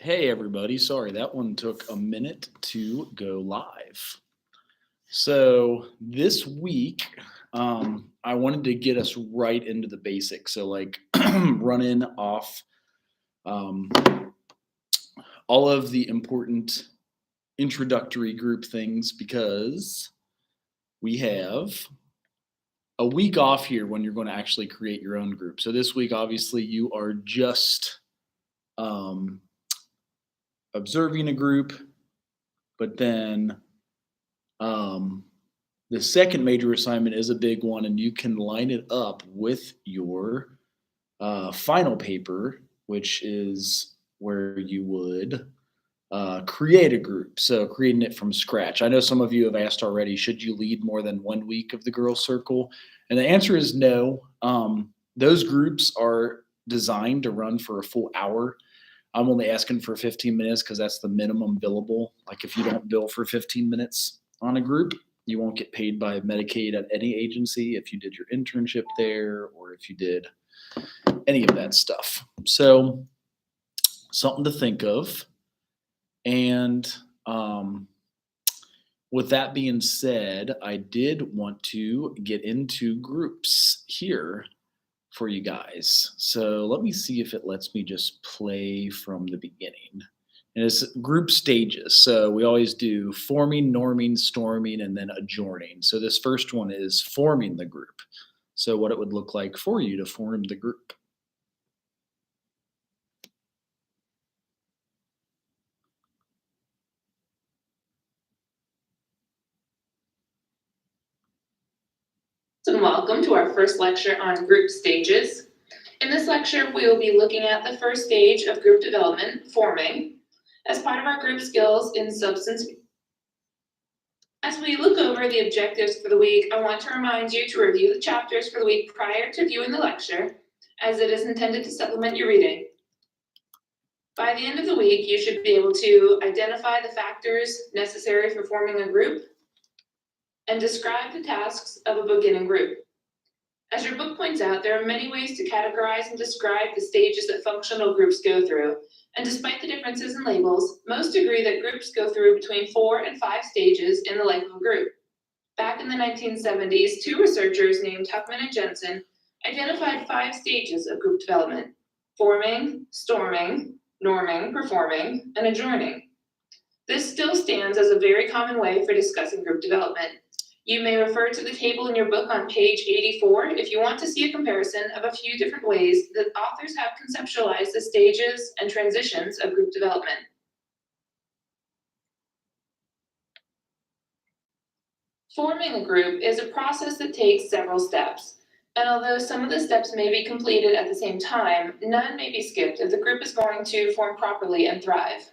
Hey everybody, sorry that one took a minute to go live. So this week, I wanted to get us right into the basics. So like running off um, all of the important introductory group things because we have a week off here when you're going to actually create your own group. So this week, obviously, you are just um, observing a group, but then um, the second major assignment is a big one, and you can line it up with your final paper, which is where you would create a group. So, creating it from scratch. I know some of you have asked already, should you lead more than 1 week of the Girls Circle? And the answer is no. Those groups are designed to run for a full hour. I'm only asking for 15 minutes because that's the minimum billable. Like if you don't bill for 15 minutes on a group, you won't get paid by Medicaid at any agency if you did your internship there or if you did any of that stuff. So, something to think of. And with that being said, I did want to get into groups here for you guys. So let me see if it lets me just play from the beginning. And it's group stages. So we always do forming, norming, storming, and then adjourning. So this first one is forming the group. So what it would look like for you to form the group. And welcome to our first lecture on group stages. In this lecture, we will be looking at the first stage of group development, forming, as part of our group skills in substance. As we look over the objectives for the week, I want to remind you to review the chapters for the week prior to viewing the lecture, as it is intended to supplement your reading. By the end of the week, you should be able to identify the factors necessary for forming a group and describe the tasks of a beginning group. As your book points out, there are many ways to categorize and describe the stages that functional groups go through, and despite the differences in labels, most agree that groups go through between 4 and 5 stages in the life of a group. Back in the 1970s, 2 researchers named Huckman and Jensen identified 5 stages of group development: forming, storming, norming, performing, and adjourning. This still stands as a very common way for discussing group development. You may refer to the table in your book on page 84 if you want to see a comparison of a few different ways that authors have conceptualized the stages and transitions of group development. Forming a group is a process that takes several steps, and although some of the steps may be completed at the same time, none may be skipped if the group is going to form properly and thrive.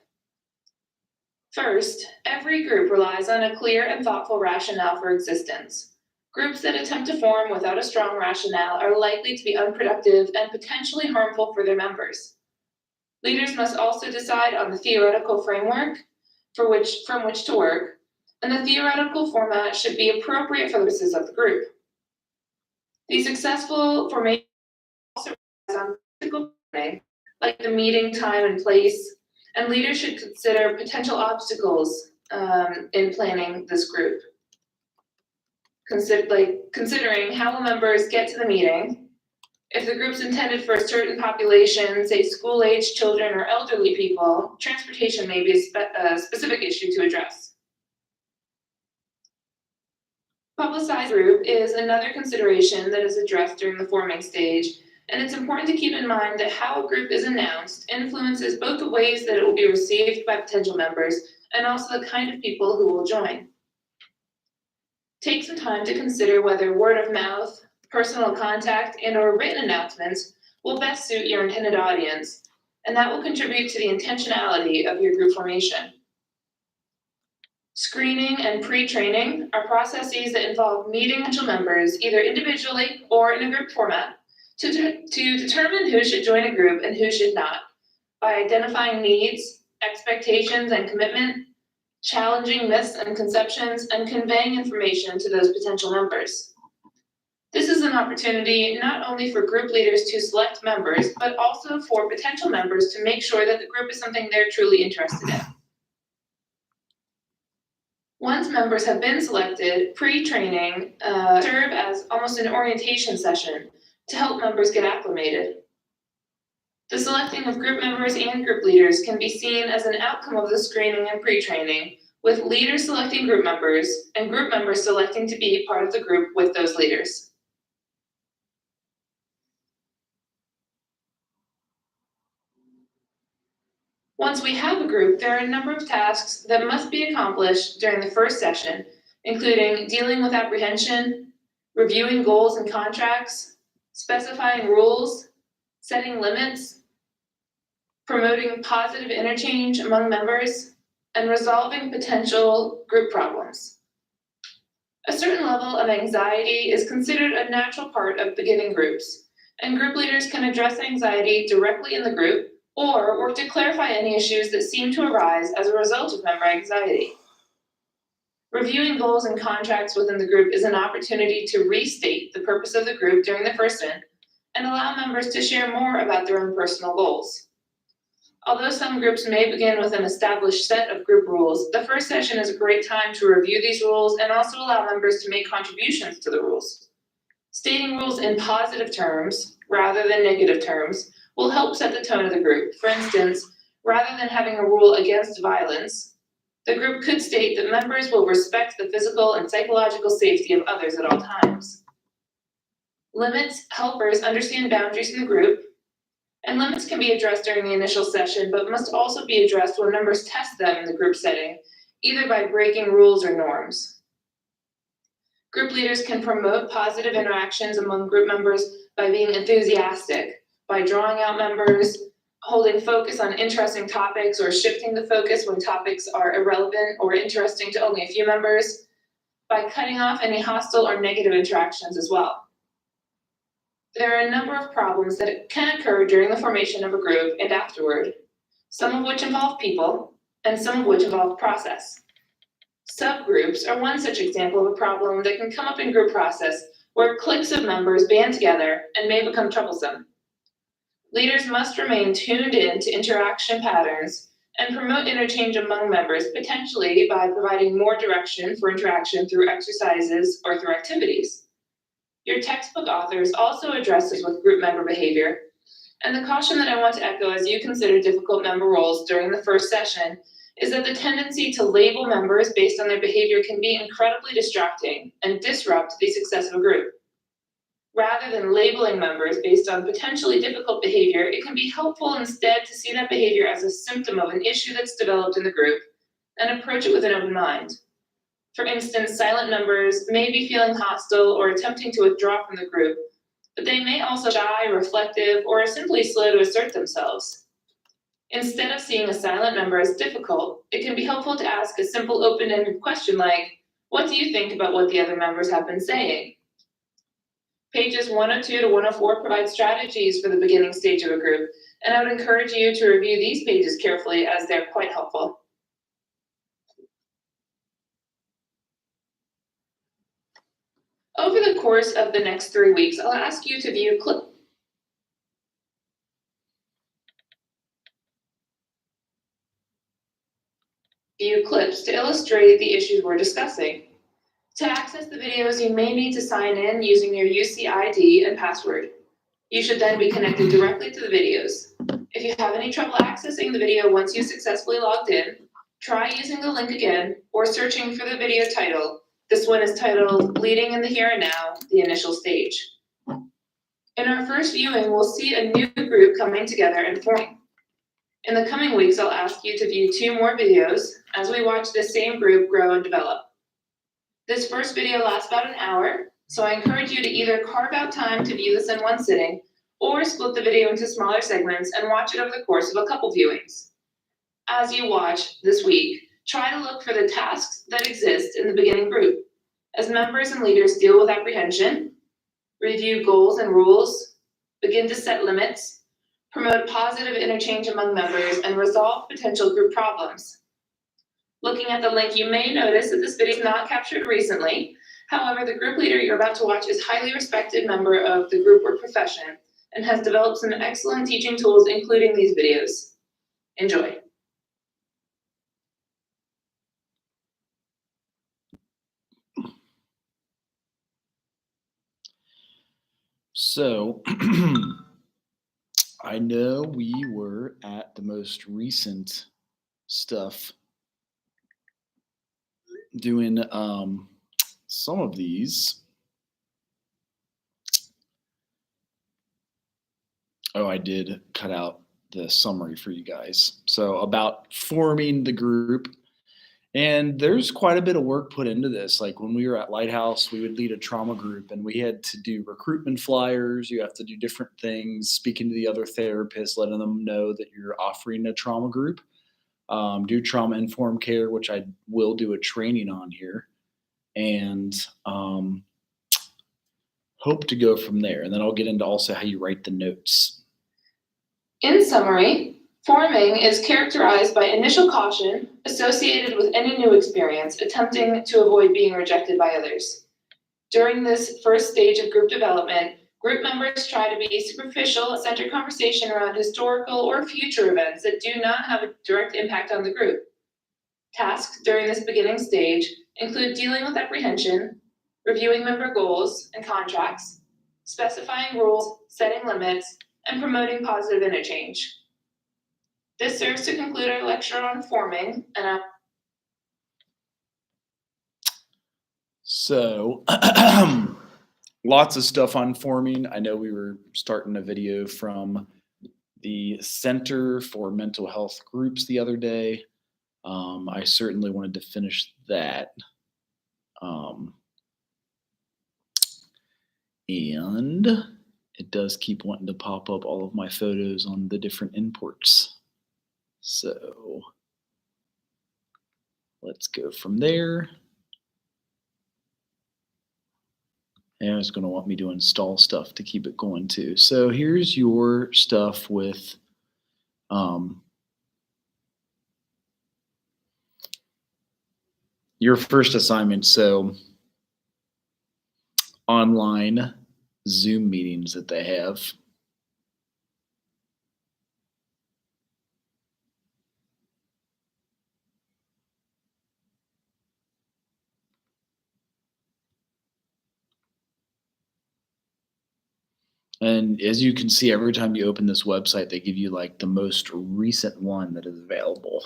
First, every group relies on a clear and thoughtful rationale for existence. Groups that attempt to form without a strong rationale are likely to be unproductive and potentially harmful for their members. Leaders must also decide on the theoretical framework from which to work, and the theoretical format should be appropriate for the purposes of the group. The successful formation also relies on practical planning, like the meeting time and place, and leaders should consider potential obstacles in planning this group. Considering how will members get to the meeting, if the group's intended for a certain population, say school-age children or elderly people, transportation may be a specific issue to address. Publicized group is another consideration that is addressed during the forming stage, and it's important to keep in mind that how a group is announced influences both the ways that it will be received by potential members and also the kind of people who will join. Take some time to consider whether word of mouth, personal contact, and/or written announcements will best suit your intended audience, and that will contribute to the intentionality of your group formation. Screening and pre-training are processes that involve meeting potential members either individually or in a group format to determine who should join a group and who should not, by identifying needs, expectations, and commitment, challenging myths and conceptions, and conveying information to those potential members. This is an opportunity not only for group leaders to select members, but also for potential members to make sure that the group is something they're truly interested in. Once members have been selected, pre-training serve as almost an orientation session to help members get acclimated. The selecting of group members and group leaders can be seen as an outcome of the screening and pre-training, with leaders selecting group members and group members selecting to be part of the group with those leaders. Once we have a group, there are a number of tasks that must be accomplished during the first session, including dealing with apprehension, reviewing goals and contracts, specifying rules, setting limits, promoting positive interchange among members, and resolving potential group problems. A certain level of anxiety is considered a natural part of beginning groups, and group leaders can address anxiety directly in the group or work to clarify any issues that seem to arise as a result of member anxiety. Reviewing goals and contracts within the group is an opportunity to restate the purpose of the group during the first one and allow members to share more about their own personal goals. Although some groups may begin with an established set of group rules, the first session is a great time to review these rules and also allow members to make contributions to the rules. Stating rules in positive terms rather than negative terms will help set the tone of the group. For instance, rather than having a rule against violence, the group could state that members will respect the physical and psychological safety of others at all times. Limits helpers understand boundaries in the group, and limits can be addressed during the initial session, but must also be addressed when members test them in the group setting, either by breaking rules or norms. Group leaders can promote positive interactions among group members by being enthusiastic, by drawing out members, holding focus on interesting topics, or shifting the focus when topics are irrelevant or interesting to only a few members, by cutting off any hostile or negative interactions as well. There are a number of problems that can occur during the formation of a group and afterward, some of which involve people, and some of which involve process. Subgroups are one such example of a problem that can come up in group process, where cliques of members band together and may become troublesome. Leaders must remain tuned in to interaction patterns and promote interchange among members, potentially by providing more direction for interaction through exercises or through activities. Your textbook authors also address this with group member behavior, and the caution that I want to echo as you consider difficult member roles during the first session is that the tendency to label members based on their behavior can be incredibly distracting and disrupt the success of a group. Rather than labeling members based on potentially difficult behavior, it can be helpful instead to see that behavior as a symptom of an issue that's developed in the group and approach it with an open mind. For instance, silent members may be feeling hostile or attempting to withdraw from the group, but they may also be shy, reflective, or simply slow to assert themselves. Instead of seeing a silent member as difficult, it can be helpful to ask a simple open-ended question like, what do you think about what the other members have been saying? Pages 102 to 104 provide strategies for the beginning stage of a group, and I would encourage you to review these pages carefully as they're quite helpful. Over the course of the next 3 weeks, I'll ask you to view clips to illustrate the issues we're discussing. To access the videos, you may need to sign in using your UCID and password. You should then be connected directly to the videos. If you have any trouble accessing the video once you successfully logged in, try using the link again or searching for the video title. This one is titled Leading in the Here and Now, the Initial Stage. In our first viewing, we'll see a new group coming together and forming. In the coming weeks, I'll ask you to view 2 more videos as we watch the same group grow and develop. This first video lasts about an hour, so I encourage you to either carve out time to view this in one sitting or split the video into smaller segments and watch it over the course of a couple viewings. As you watch this week, try to look for the tasks that exist in the beginning group. As members and leaders deal with apprehension, review goals and rules, begin to set limits, promote positive interchange among members, and resolve potential group problems. Looking at the link, you may notice that this video is not captured recently. However, the group leader you're about to watch is a highly respected member of the group work profession and has developed some excellent teaching tools, including these videos. Enjoy. So, I know we were at the most recent stuff doing some of these. Oh, I did cut out the summary for you guys. So about forming the group, and there's quite a bit of work put into this. Like when we were at Lighthouse, we would lead a trauma group and we had to do recruitment flyers. You have to do different things, speaking to the other therapists, letting them know that you're offering a trauma group. Do trauma informed care, which I will do a training on here, and hope to go from there. And then I'll get into also how you write the notes. In summary, forming is characterized by initial caution associated with any new experience, attempting to avoid being rejected by others. During this first stage of group development, group members try to be superficial, centered conversation around historical or future events that do not have a direct impact on the group. Tasks during this beginning stage include dealing with apprehension, reviewing member goals and contracts, specifying rules, setting limits, and promoting positive interchange. This serves to conclude our lecture on forming, and So, lots of stuff on forming. I know we were starting a video from the Center for Mental Health Groups the other day. I certainly wanted to finish that. And it does keep wanting to pop up all of my photos on the different imports. So let's go from there. And it's going to want me to install stuff to keep it going too. So here's your stuff with your first assignment. So online Zoom meetings that they have. And as you can see, every time you open this website, they give you like the most recent one that is available.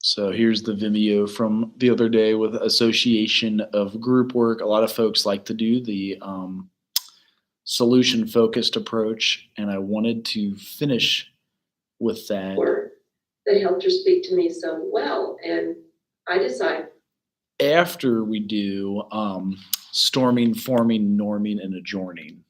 So here's the Vimeo from the other day with Association of Group Work. A lot of folks like to do the solution-focused approach, and I wanted to finish with that. They helped her speak to me so well, and I decided. After we do storming, forming, norming, and adjourning.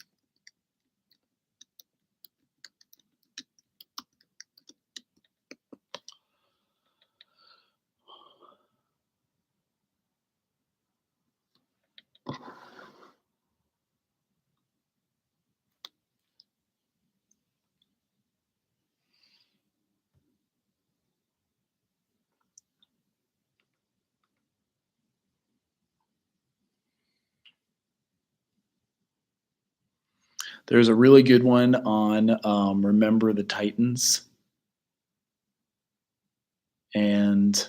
There's a really good one on Remember the Titans. And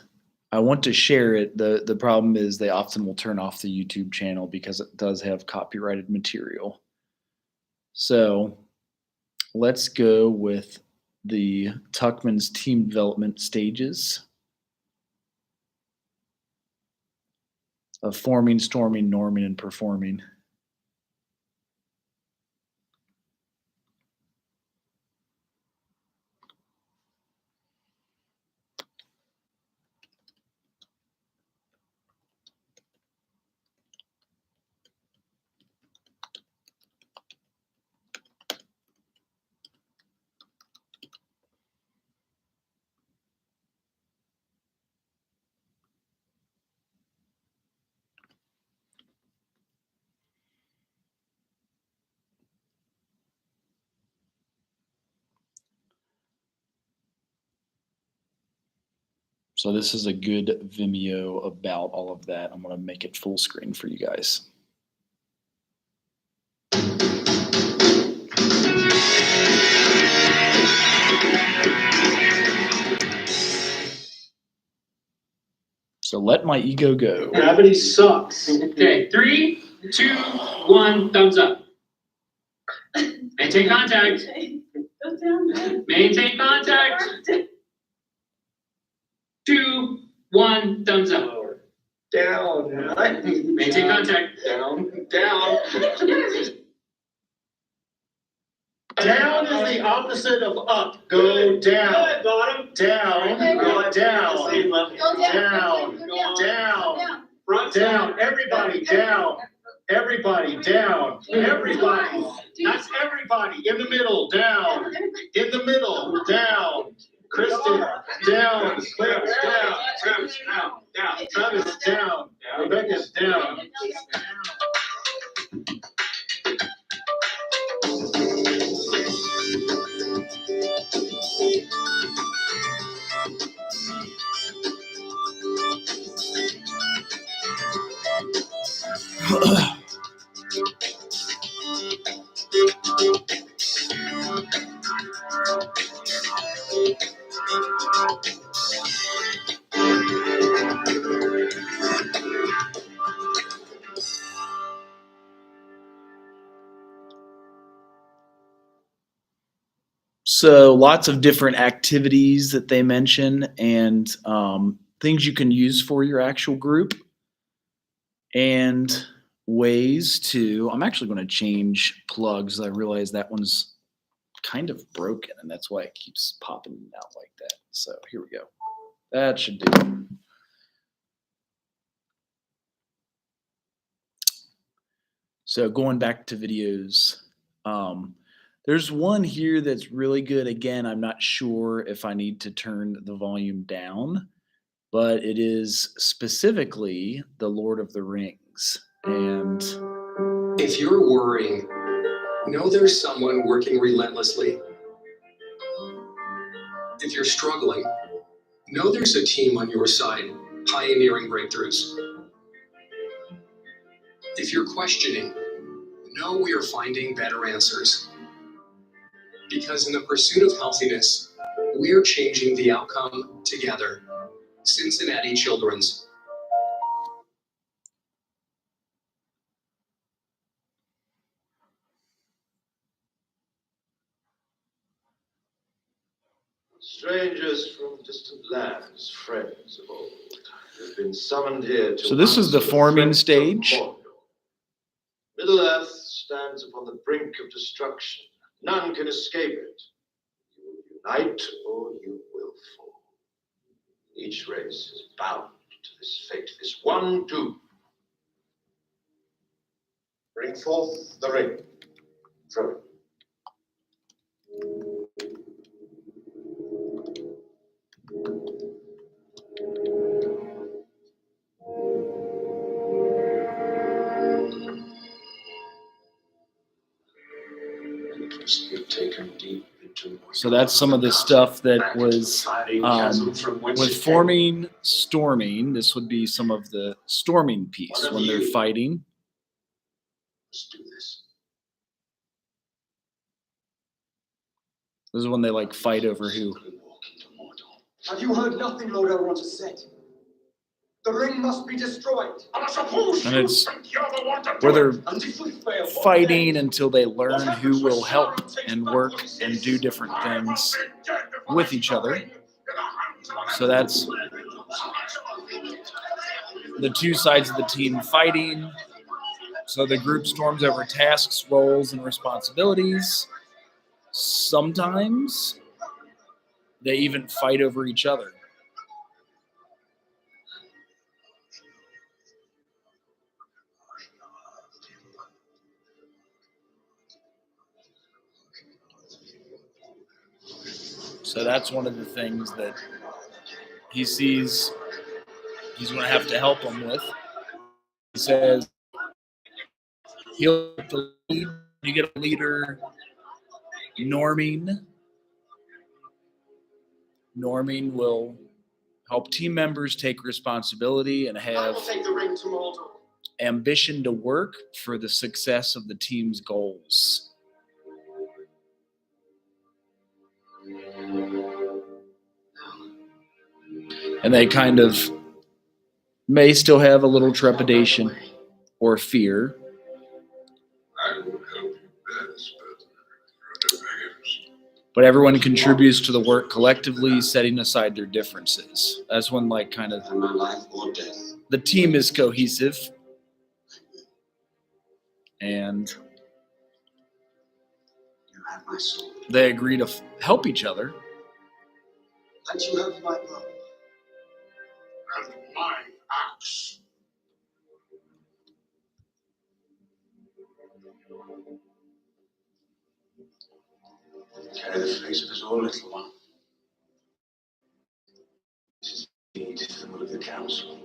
I want to share it. The problem is they often will turn off the YouTube channel because it does have copyrighted material. So let's go with the Tuckman's team development stages of forming, storming, norming, and performing. So this is a good Vimeo about all of that. I'm going to make it full screen for you guys. So let my ego go. Gravity sucks. Okay, 3, 2, 1, thumbs up. Maintain contact. Go down. Maintain contact. 2, 1, thumbs up. Down. Maintain contact. Down. Down. Down is the opposite of up. Go down. Bottom. Down. Go down. Down. Down. Front. Down. Everybody down. Everybody down. Everybody. That's everybody. In the middle. Down. In the middle. Down. Kristen. Down. Claire. Down. Travis, down. Down. Travis. Down. Rebecca's down. So lots of different activities that they mention and things you can use for your actual group and ways to, I'm actually going to change plugs. I realize that one's kind of broken and that's why it keeps popping out like that. So here we go. That should do it. So going back to videos, there's one here that's really good. Again, I'm not sure if I need to turn the volume down, but it is specifically The Lord of the Rings. And if you're worrying, know there's someone working relentlessly. If you're struggling, know there's a team on your side, pioneering breakthroughs. If you're questioning, know we are finding better answers. Because in the pursuit of healthiness, we are changing the outcome together. Cincinnati Children's. Strangers from distant lands, friends of old, have been summoned here to. So this is the answer forming threat of stage. Mordor. Middle Earth stands upon the brink of destruction. None can escape it. You will unite or you will fall. Each race is bound to this fate, this one doom. Bring forth the ring. Throw it. So that's some of the stuff that was with forming, storming. This would be some of the storming piece when they're fighting. Let's do this. This is when they like fight over who. Have you heard nothing Lord Elrond has said? The ring must be destroyed. And it's where they're fighting until they learn who will help and work and do different things with each other. So that's the two sides of the team fighting. So the group storms over tasks, roles, and responsibilities. Sometimes they even fight over each other. So that's one of the things that he sees he's going to have to help them with. He says he'll lead. You get a leader, Norming. Norming will help team members take responsibility and I have will take the ring to Mordor. ambition to work for the success of the team's goals. And they kind of may still have a little trepidation or fear. I will help you best, but But everyone contributes to the work collectively, setting aside their differences. That's when, like, kind of my life or death. the team is cohesive. And You have my soul. they agree to help each other. And you have my bow. And my axe. Carry the face of us all, little one. This is indeed the will of the council.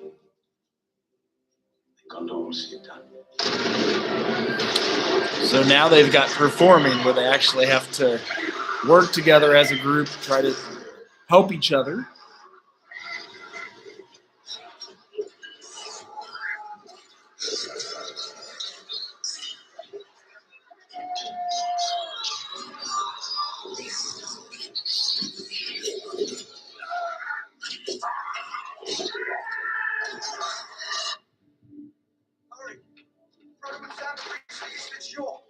The Gondor will see it done. So now they've got performing where they actually have to work together as a group, try to help each other. Hurry! Frodo and Sam, please, it's your.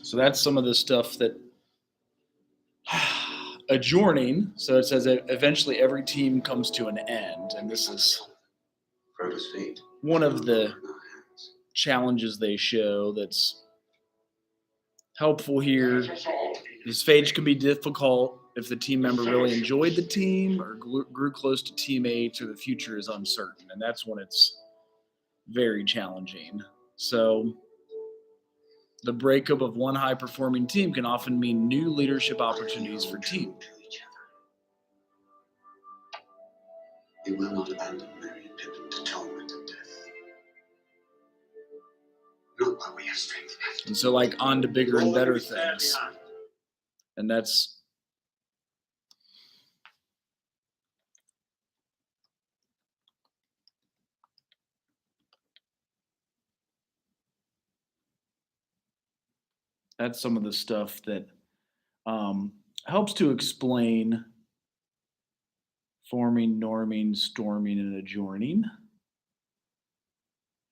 So that's some of the stuff that adjourning. So it says that eventually every team comes to an end. And this is Frodo's feet. one of the In our hands. challenges they show that's helpful here. This phase can be difficult if the team member really enjoyed the team or grew close to teammates or the future is uncertain. And that's when it's very challenging. So the breakup of one high-performing team can often mean new leadership opportunities for team. To each other. We will not abandon Merry and Pippin to torment and death. Not while we have strength left. And so, like, on to bigger and better things. And that's some of the stuff that helps to explain forming, norming, storming, and adjourning.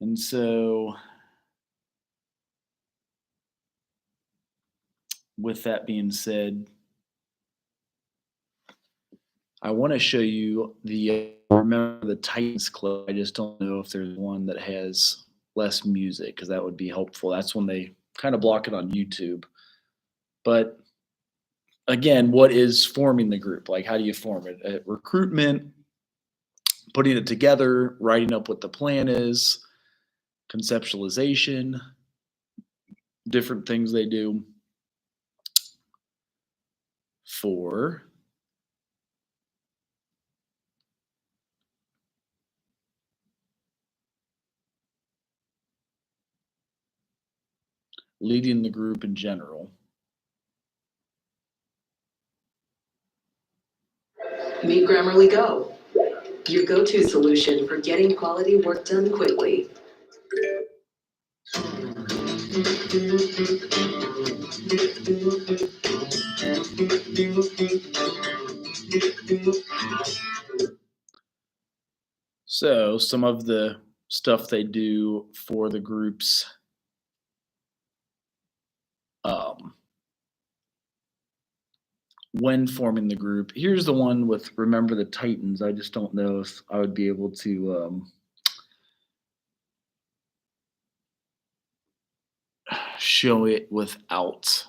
And so, with that being said, I want to show you the Remember the Titans clip. I just don't know if there's one that has less music, because that would be helpful. That's when they kind of block it on YouTube. But again, what is forming the group? Like, how do you form it? Recruitment, putting it together, writing up what the plan is, conceptualization, different things they do. For leading the group in general. Meet Grammarly Go, your go-to solution for getting quality work done quickly. So some of the stuff they do for the groups, when forming the group. Here's the one with Remember the Titans. I just don't know if I would be able to show it without.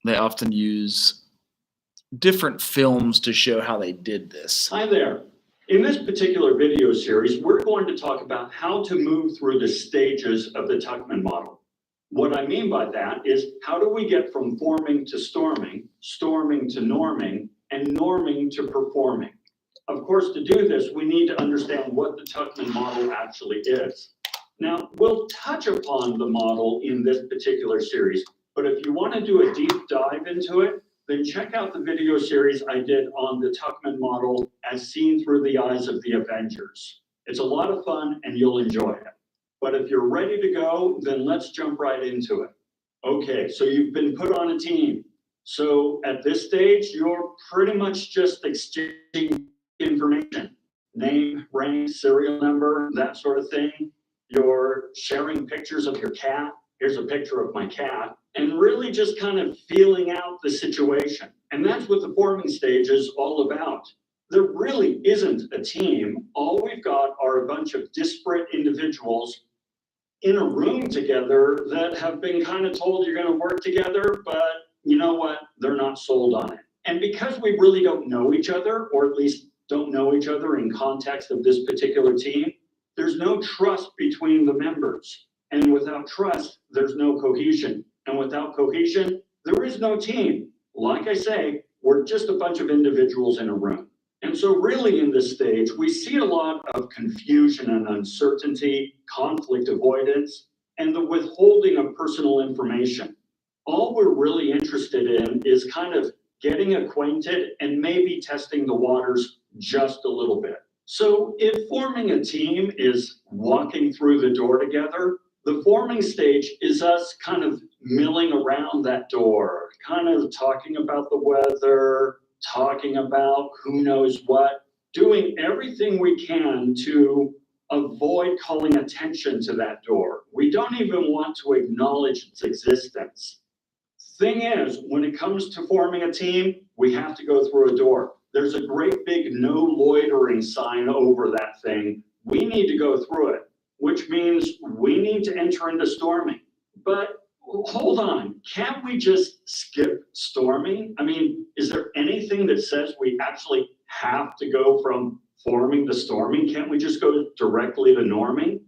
They often use different films to show how they did this. Hi there. In this particular video series, we're going to talk about how to move through the stages of the Tuckman model. What I mean by that is, how do we get from forming to storming, storming to norming, and norming to performing? Of course, to do this, we need to understand what the Tuckman model actually is. Now, we'll touch upon the model in this particular series, but if you want to do a deep dive into it, then check out the video series I did on the Tuckman model as seen through the eyes of the Avengers. It's a lot of fun and you'll enjoy it. But if you're ready to go, then let's jump right into it. Okay, so you've been put on a team. So at this stage, you're pretty much just exchanging information. Name, rank, serial number, that sort of thing. You're sharing pictures of your cat. Here's a picture of my cat. And really just kind of feeling out the situation. And that's what the forming stage is all about. There really isn't a team. All we've got are a bunch of disparate individuals in a room together that have been kind of told you're going to work together, but you know what? They're not sold on it. And because we really don't know each other, or at least don't know each other in context of this particular team, there's no trust between the members. And without trust, there's no cohesion. And without cohesion, there is no team. Like I say, we're just a bunch of individuals in a room. And so really in this stage, we see a lot of confusion and uncertainty, conflict avoidance, and the withholding of personal information. All we're really interested in is kind of getting acquainted and maybe testing the waters just a little bit. So if forming a team is walking through the door together, the forming stage is us kind of milling around that door, kind of talking about the weather, talking about who knows what, doing everything we can to avoid calling attention to that door. We don't even want to acknowledge its existence. Thing is, when it comes to forming a team, we have to go through a door. There's a great big no loitering sign over that thing. We need to go through it, which means we need to enter into storming. But hold on, can't we just skip storming? I mean, is there anything that says we actually have to go from forming to storming? Can't we just go directly to norming?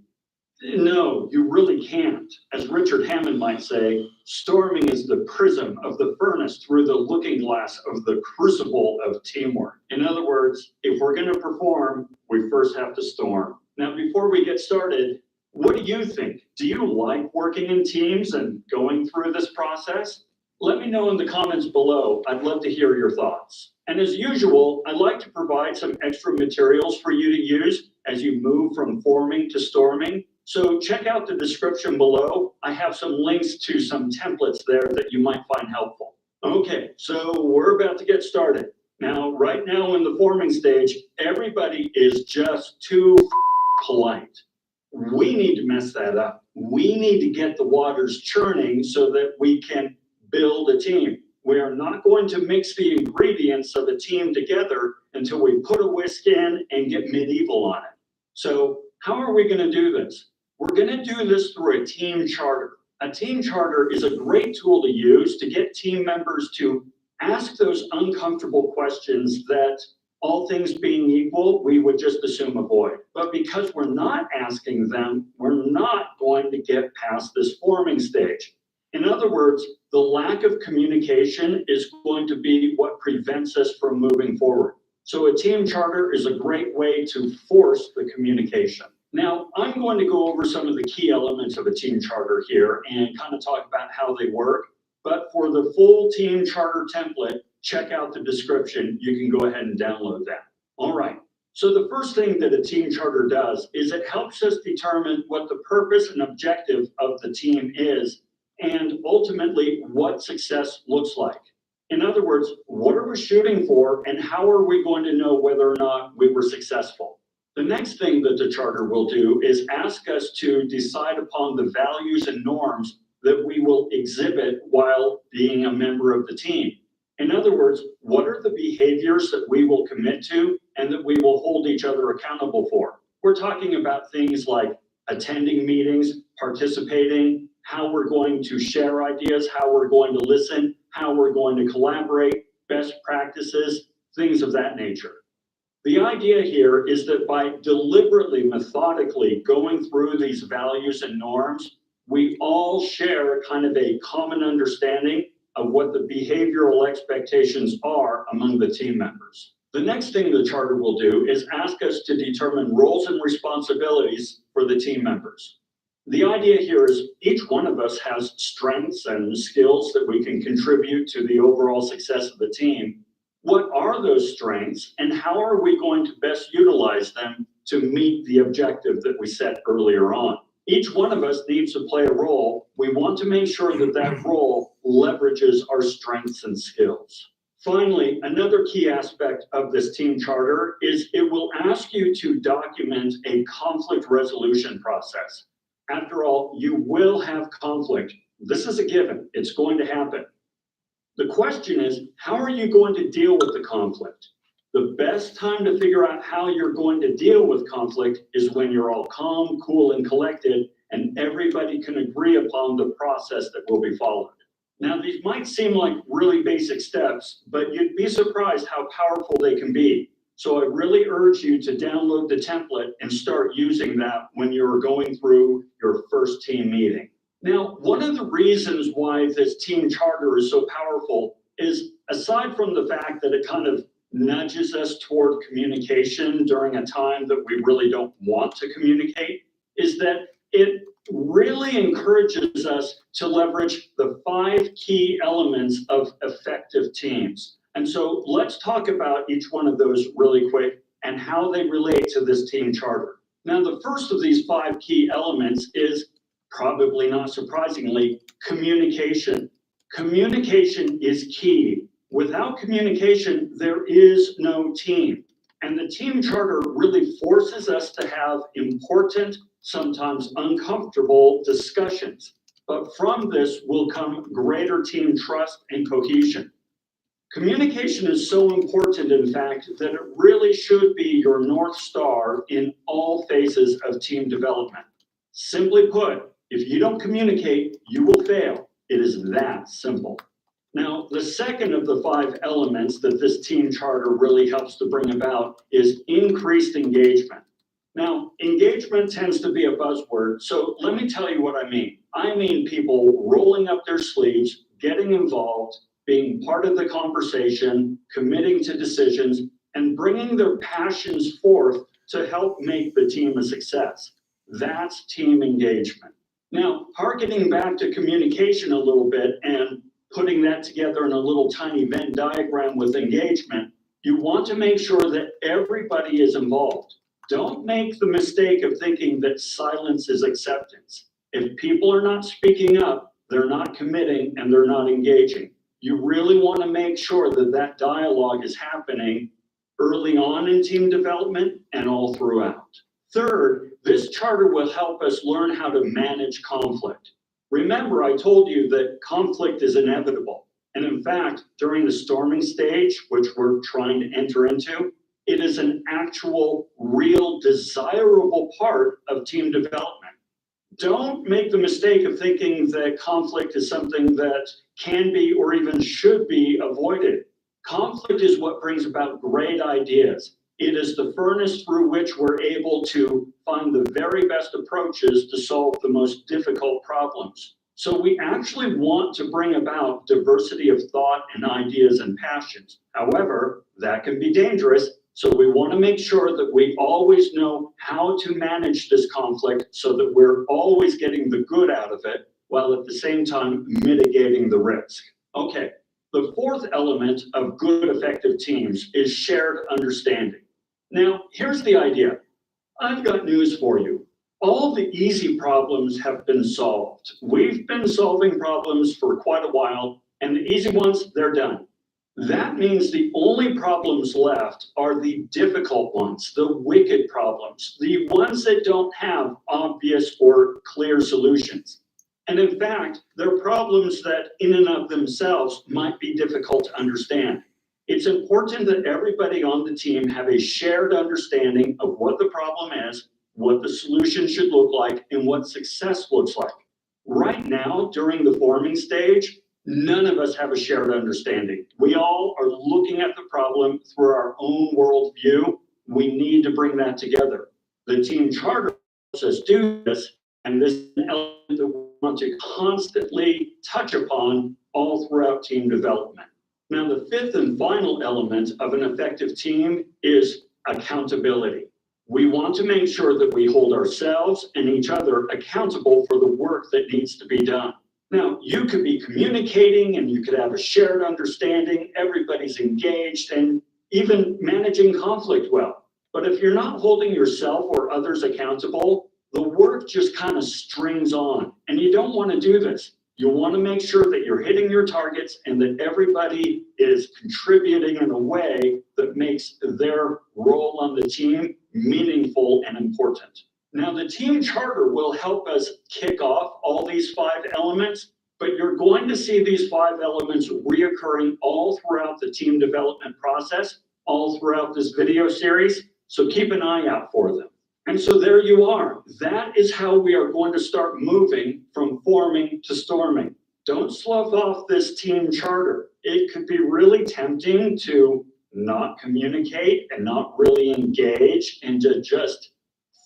No, you really can't. As Richard Hammond might say, storming is the prism of the furnace through the looking glass of the crucible of teamwork. In other words, if we're going to perform, we first have to storm. Now, before we get started, what do you think? Do you like working in teams and going through this process? Let me know in the comments below. I'd love to hear your thoughts. And as usual, I'd like to provide some extra materials for you to use as you move from forming to storming. So check out the description below. I have some links to some templates there that you might find helpful. Okay, so we're about to get started. Now, right now in the forming stage, everybody is just too polite. We need to mess that up. We need to get the waters churning so that we can build a team. We are not going to mix the ingredients of a team together until we put a whisk in and get medieval on it. So how are we going to do this? We're going to do this through a team charter. A team charter is a great tool to use to get team members to ask those uncomfortable questions that, all things being equal, we would just assume avoid. But because we're not asking them, we're not going to get past this forming stage. In other words, the lack of communication is going to be what prevents us from moving forward. So a team charter is a great way to force the communication. Now, I'm going to go over some of the key elements of a team charter here and kind of talk about how they work. But for the full team charter template, check out the description. You can go ahead and download that. All right. So the first thing that a team charter does is it helps us determine what the purpose and objective of the team is, and ultimately what success looks like. In other words, what are we shooting for, and how are we going to know whether or not we were successful? The next thing that the charter will do is ask us to decide upon the values and norms that we will exhibit while being a member of the team. In other words, what are the behaviors that we will commit to and that we will hold each other accountable for? We're talking about things like attending meetings, participating, how we're going to share ideas, how we're going to listen, how we're going to collaborate, best practices, things of that nature. The idea here is that by deliberately, methodically going through these values and norms, we all share kind of a common understanding of what the behavioral expectations are among the team members. The next thing the charter will do is ask us to determine roles and responsibilities for the team members. The idea here is each one of us has strengths and skills that we can contribute to the overall success of the team. What are those strengths and how are we going to best utilize them to meet the objective that we set earlier on? Each one of us needs to play a role. We want to make sure that that role leverages our strengths and skills. Finally, another key aspect of this team charter is it will ask you to document a conflict resolution process. After all, you will have conflict. This is a given. It's going to happen. The question is, how are you going to deal with the conflict? The best time to figure out how you're going to deal with conflict is when you're all calm, cool, and collected, and everybody can agree upon the process that will be followed. Now, these might seem like really basic steps, but you'd be surprised how powerful they can be. So I really urge you to download the template and start using that when you're going through your first team meeting. Now, one of the reasons why this team charter is so powerful is, aside from the fact that it kind of nudges us toward communication during a time that we really don't want to communicate, is that it really encourages us to leverage the 5 key elements of effective teams. And so let's talk about each one of those really quick and how they relate to this team charter. Now, the first of these 5 key elements is, probably not surprisingly, communication. Communication is key. Without communication, there is no team. And the team charter really forces us to have important, sometimes uncomfortable discussions. But from this will come greater team trust and cohesion. Communication is so important, in fact, that it really should be your North Star in all phases of team development. Simply put, if you don't communicate, you will fail. It is that simple. Now, the second of the 5 elements that this team charter really helps to bring about is increased engagement. Now, engagement tends to be a buzzword, so let me tell you what I mean. I mean people rolling up their sleeves, getting involved, being part of the conversation, committing to decisions, and bringing their passions forth to help make the team a success. That's team engagement. Now, harkening back to communication a little bit and putting that together in a little tiny Venn diagram with engagement, you want to make sure that everybody is involved. Don't make the mistake of thinking that silence is acceptance. If people are not speaking up, they're not committing and they're not engaging. You really want to make sure that that dialogue is happening early on in team development and all throughout. Third, this charter will help us learn how to manage conflict. Remember, I told you that conflict is inevitable. And in fact, during the storming stage, which we're trying to enter into, it is an actual, real, desirable part of team development. Don't make the mistake of thinking that conflict is something that can be or even should be avoided. Conflict is what brings about great ideas. It is the furnace through which we're able to find the very best approaches to solve the most difficult problems. So we actually want to bring about diversity of thought and ideas and passions. However, that can be dangerous. So we want to make sure that we always know how to manage this conflict so that we're always getting the good out of it, while at the same time mitigating the risk. Okay, the fourth element of good, effective teams is shared understanding. Now, here's the idea. I've got news for you. All the easy problems have been solved. We've been solving problems for quite a while, and the easy ones, they're done. That means the only problems left are the difficult ones, the wicked problems, the ones that don't have obvious or clear solutions. And in fact, they're problems that in and of themselves might be difficult to understand. It's important that everybody on the team have a shared understanding of what the problem is, what the solution should look like, and what success looks like. Right now, during the forming stage, none of us have a shared understanding. We all are looking at the problem through our own worldview. We need to bring that together. The team charter helps us do this, and this is an element that we want to constantly touch upon all throughout team development. Now, the fifth and final element of an effective team is accountability. We want to make sure that we hold ourselves and each other accountable for the work that needs to be done. Now, you could be communicating and you could have a shared understanding, everybody's engaged and even managing conflict well. But if you're not holding yourself or others accountable, the work just kind of strings on, and you don't want to do this. You want to make sure that you're hitting your targets and that everybody is contributing in a way that makes their role on the team meaningful and important. Now, the team charter will help us kick off all these 5 elements, but you're going to see these 5 elements reoccurring all throughout the team development process, all throughout this video series, so keep an eye out for them. And so there you are. That is how we are going to start moving from forming to storming. Don't slough off this team charter. It could be really tempting to not communicate and not really engage and to just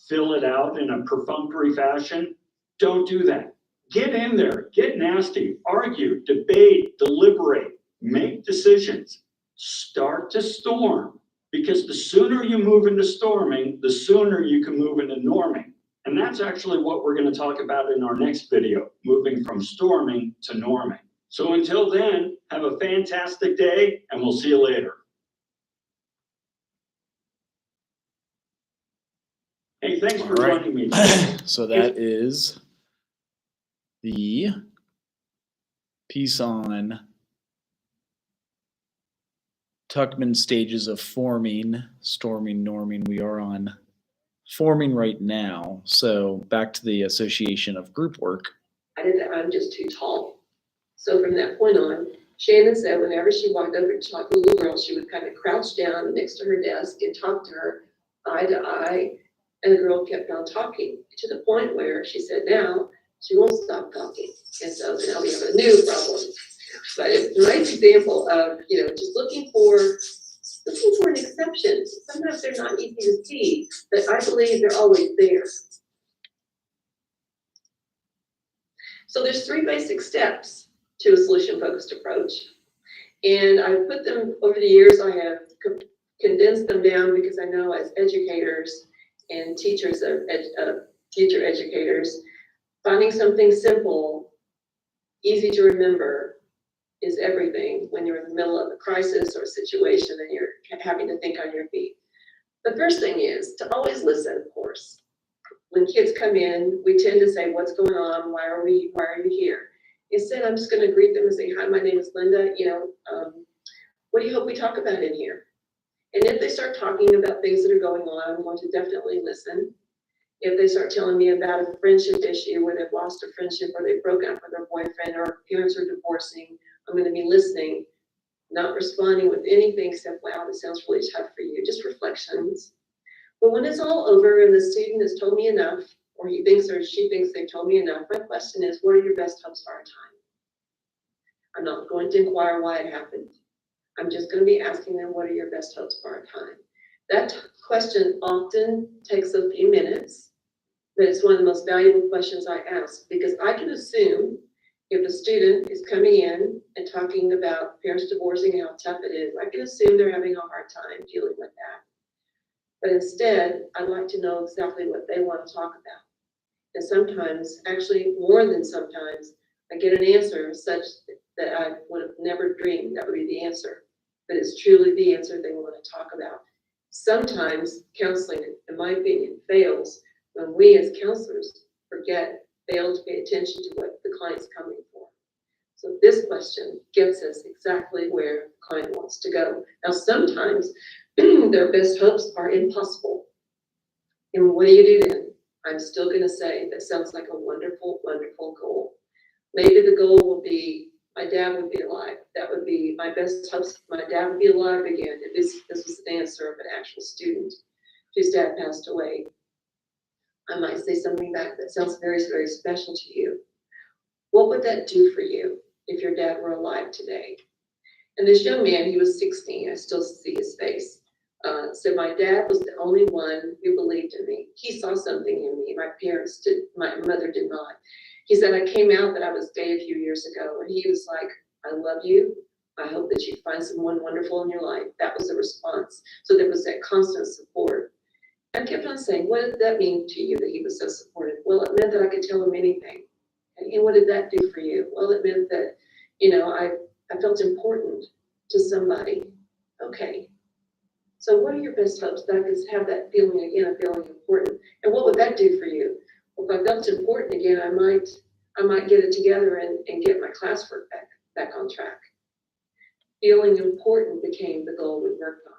fill it out in a perfunctory fashion. Don't do that. Get in there, get nasty, argue, debate, deliberate, make decisions. Start to storm. Because the sooner you move into storming, the sooner you can move into norming. And that's actually what we're going to talk about in our next video, moving from storming to norming. So until then, have a fantastic day, and we'll see you later. Hey, thanks for All right. joining me today. So that is the piece on Tuckman stages of forming, storming, norming. We are on forming right now. So back to the association of group work. I'm just too tall. So from that point on, Shannon said whenever she walked over to talk to the little girl, she would kind of crouch down next to her desk and talk to her eye to eye. And the girl kept on talking to the point where she said now she won't stop talking. And so now we have a new problem. But it's a nice example of, just looking for an exception. Sometimes they're not easy to see, but I believe they're always there. So there's 3 basic steps to a solution-focused approach. And I've put them over the years, I have condensed them down because I know as educators and teachers of future educators, finding something simple, easy to remember, is everything when you're in the middle of a crisis or a situation and you're having to think on your feet. The first thing is to always listen, of course. When kids come in, we tend to say, what's going on? Why are you here? Instead, I'm just going to greet them and say, hi, my name is Linda. What do you hope we talk about in here? And if they start talking about things that are going on, I'm going to definitely listen. If they start telling me about a friendship issue where they've lost a friendship or they've broken up with their boyfriend or parents are divorcing, I'm going to be listening, not responding with anything except, wow, this sounds really tough for you, just reflections. But when it's all over and the student has told me enough, or he thinks or she thinks they've told me enough, my question is, what are your best hopes for our time? I'm not going to inquire why it happened. I'm just going to be asking them, what are your best hopes for our time? That question often takes a few minutes, but it's one of the most valuable questions I ask, because I can assume if a student is coming in and talking about parents divorcing and how tough it is, I can assume they're having a hard time dealing with that. But instead, I'd like to know exactly what they want to talk about. And sometimes, actually more than sometimes, I get an answer such that I would have never dreamed that would be the answer. But it's truly the answer they want to talk about. Sometimes counseling, in my opinion, fails when we as counselors fail to pay attention to what the client's coming for. So this question gets us exactly where the client wants to go. Now, sometimes their best hopes are impossible. And what do you do then? I'm still going to say that sounds like a wonderful, wonderful goal. Maybe the goal will be my dad would be alive. That would be my best hopes. My dad would be alive again. If this was the answer of an actual student whose dad passed away. I might say something back that sounds very, very special to you. What would that do for you if your dad were alive today? And this young man, he was 16, I still see his face, said my dad was the only one who believed in me. He saw something in me. My mother did not. He said, I came out that I was gay a few years ago, and he was like, I love you. I hope that you find someone wonderful in your life. That was the response. So there was that constant support. I kept on saying, what did that mean to you that he was so supportive? Well, it meant that I could tell him anything. And what did that do for you? Well, it meant that, I felt important to somebody. Okay. So what are your best hopes that I could have that feeling again of feeling important? And what would that do for you? Well, if I felt important again, I might get it together and get my classwork back on track. Feeling important became the goal we worked on.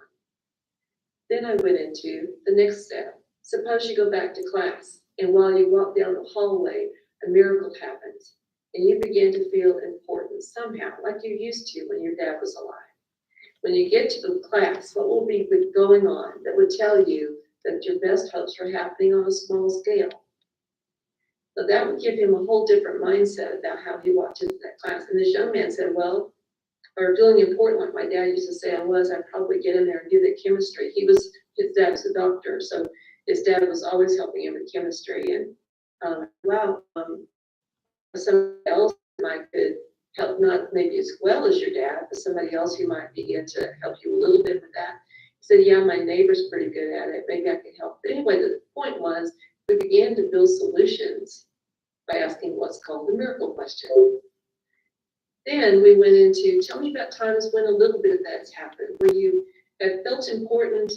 Then I went into the next step. Suppose you go back to class, and while you walk down the hallway, a miracle happens, and you begin to feel important somehow, like you used to when your dad was alive. When you get to the class, what will be going on that would tell you that your best hopes were happening on a small scale? So that would give him a whole different mindset about how he walked into that class. And this young man said, well, or feeling important, like my dad used to say I was, I'd probably get in there and do the chemistry. His dad was a doctor, so his dad was always helping him with chemistry. And somebody else might could help, not maybe as well as your dad, but somebody else who might begin to help you a little bit with that. He said, yeah, my neighbor's pretty good at it. Maybe I can help. But anyway, the point was we began to build solutions by asking what's called the miracle question. Then we went into, tell me about times when a little bit of that's happened, where you have felt important,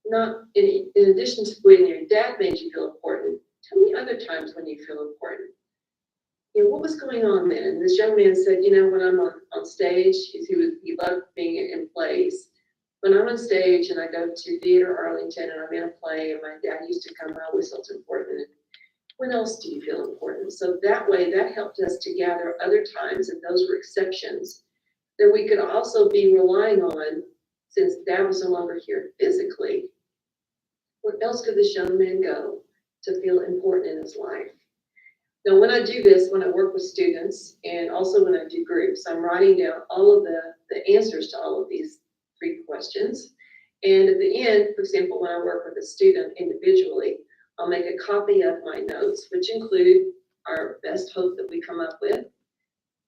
not in addition to when your dad made you feel important. Tell me other times when you feel important. What was going on then? And this young man said, when I'm on stage, he loved being in plays. When I'm on stage and I go to Theater Arlington and I'm in a play and my dad used to come, I always felt important. When else do you feel important? So that way, that helped us to gather other times, and those were exceptions, that we could also be relying on, since dad was no longer here physically. Where else could this young man go to feel important in his life? Now, when I do this, when I work with students, and also when I do groups, I'm writing down all of the answers to all of these 3 questions. And at the end, for example, when I work with a student individually, I'll make a copy of my notes, which include our best hope that we come up with,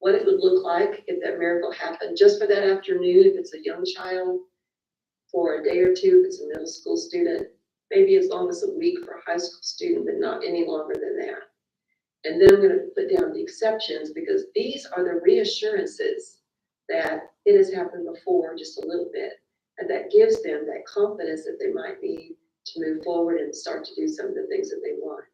what it would look like if that miracle happened just for that afternoon, if it's a young child, for a day or two, if it's a middle school student, maybe as long as a week for a high school student, but not any longer than that. And then I'm going to put down the exceptions, because these are the reassurances that it has happened before just a little bit, and that gives them that confidence that they might need to move forward and start to do some of the things that they want.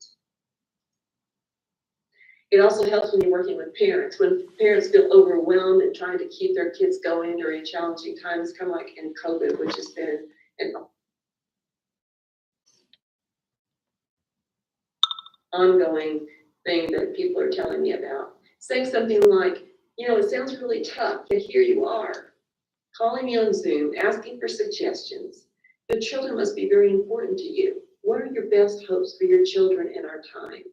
It also helps when you're working with parents. When parents feel overwhelmed and trying to keep their kids going during challenging times, kind of like in COVID, which has been an ongoing thing that people are telling me about. Saying something like, it sounds really tough, but here you are, calling me on Zoom, asking for suggestions. The children must be very important to you. What are your best hopes for your children in our time?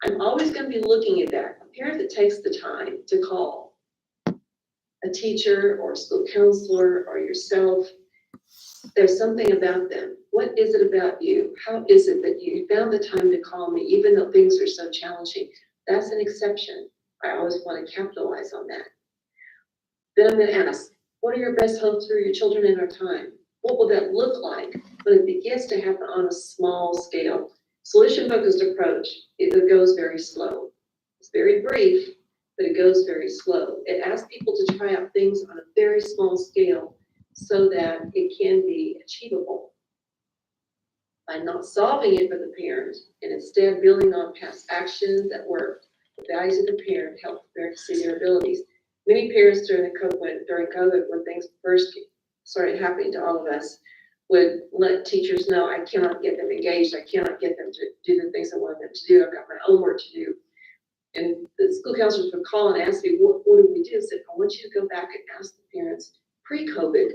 I'm always going to be looking at that. A parent that takes the time to call a teacher or a school counselor or yourself, there's something about them. What is it about you? How is it that you found the time to call me, even though things are so challenging? That's an exception. I always want to capitalize on that. Then I'm going to ask, what are your best hopes for your children in our time? What will that look like when it begins to happen on a small scale? Solution-focused approach, it goes very slow. It's very brief, but it goes very slow. It asks people to try out things on a very small scale so that it can be achievable. By not solving it for the parent and instead building on past actions that work, the values of the parent help the parent see their abilities. Many parents during COVID, when things first started happening to all of us, would let teachers know, I cannot get them engaged. I cannot get them to do the things I want them to do. I've got my own work to do. And the school counselors would call and ask me, what do we do? I said, I want you to go back and ask the parents pre-COVID,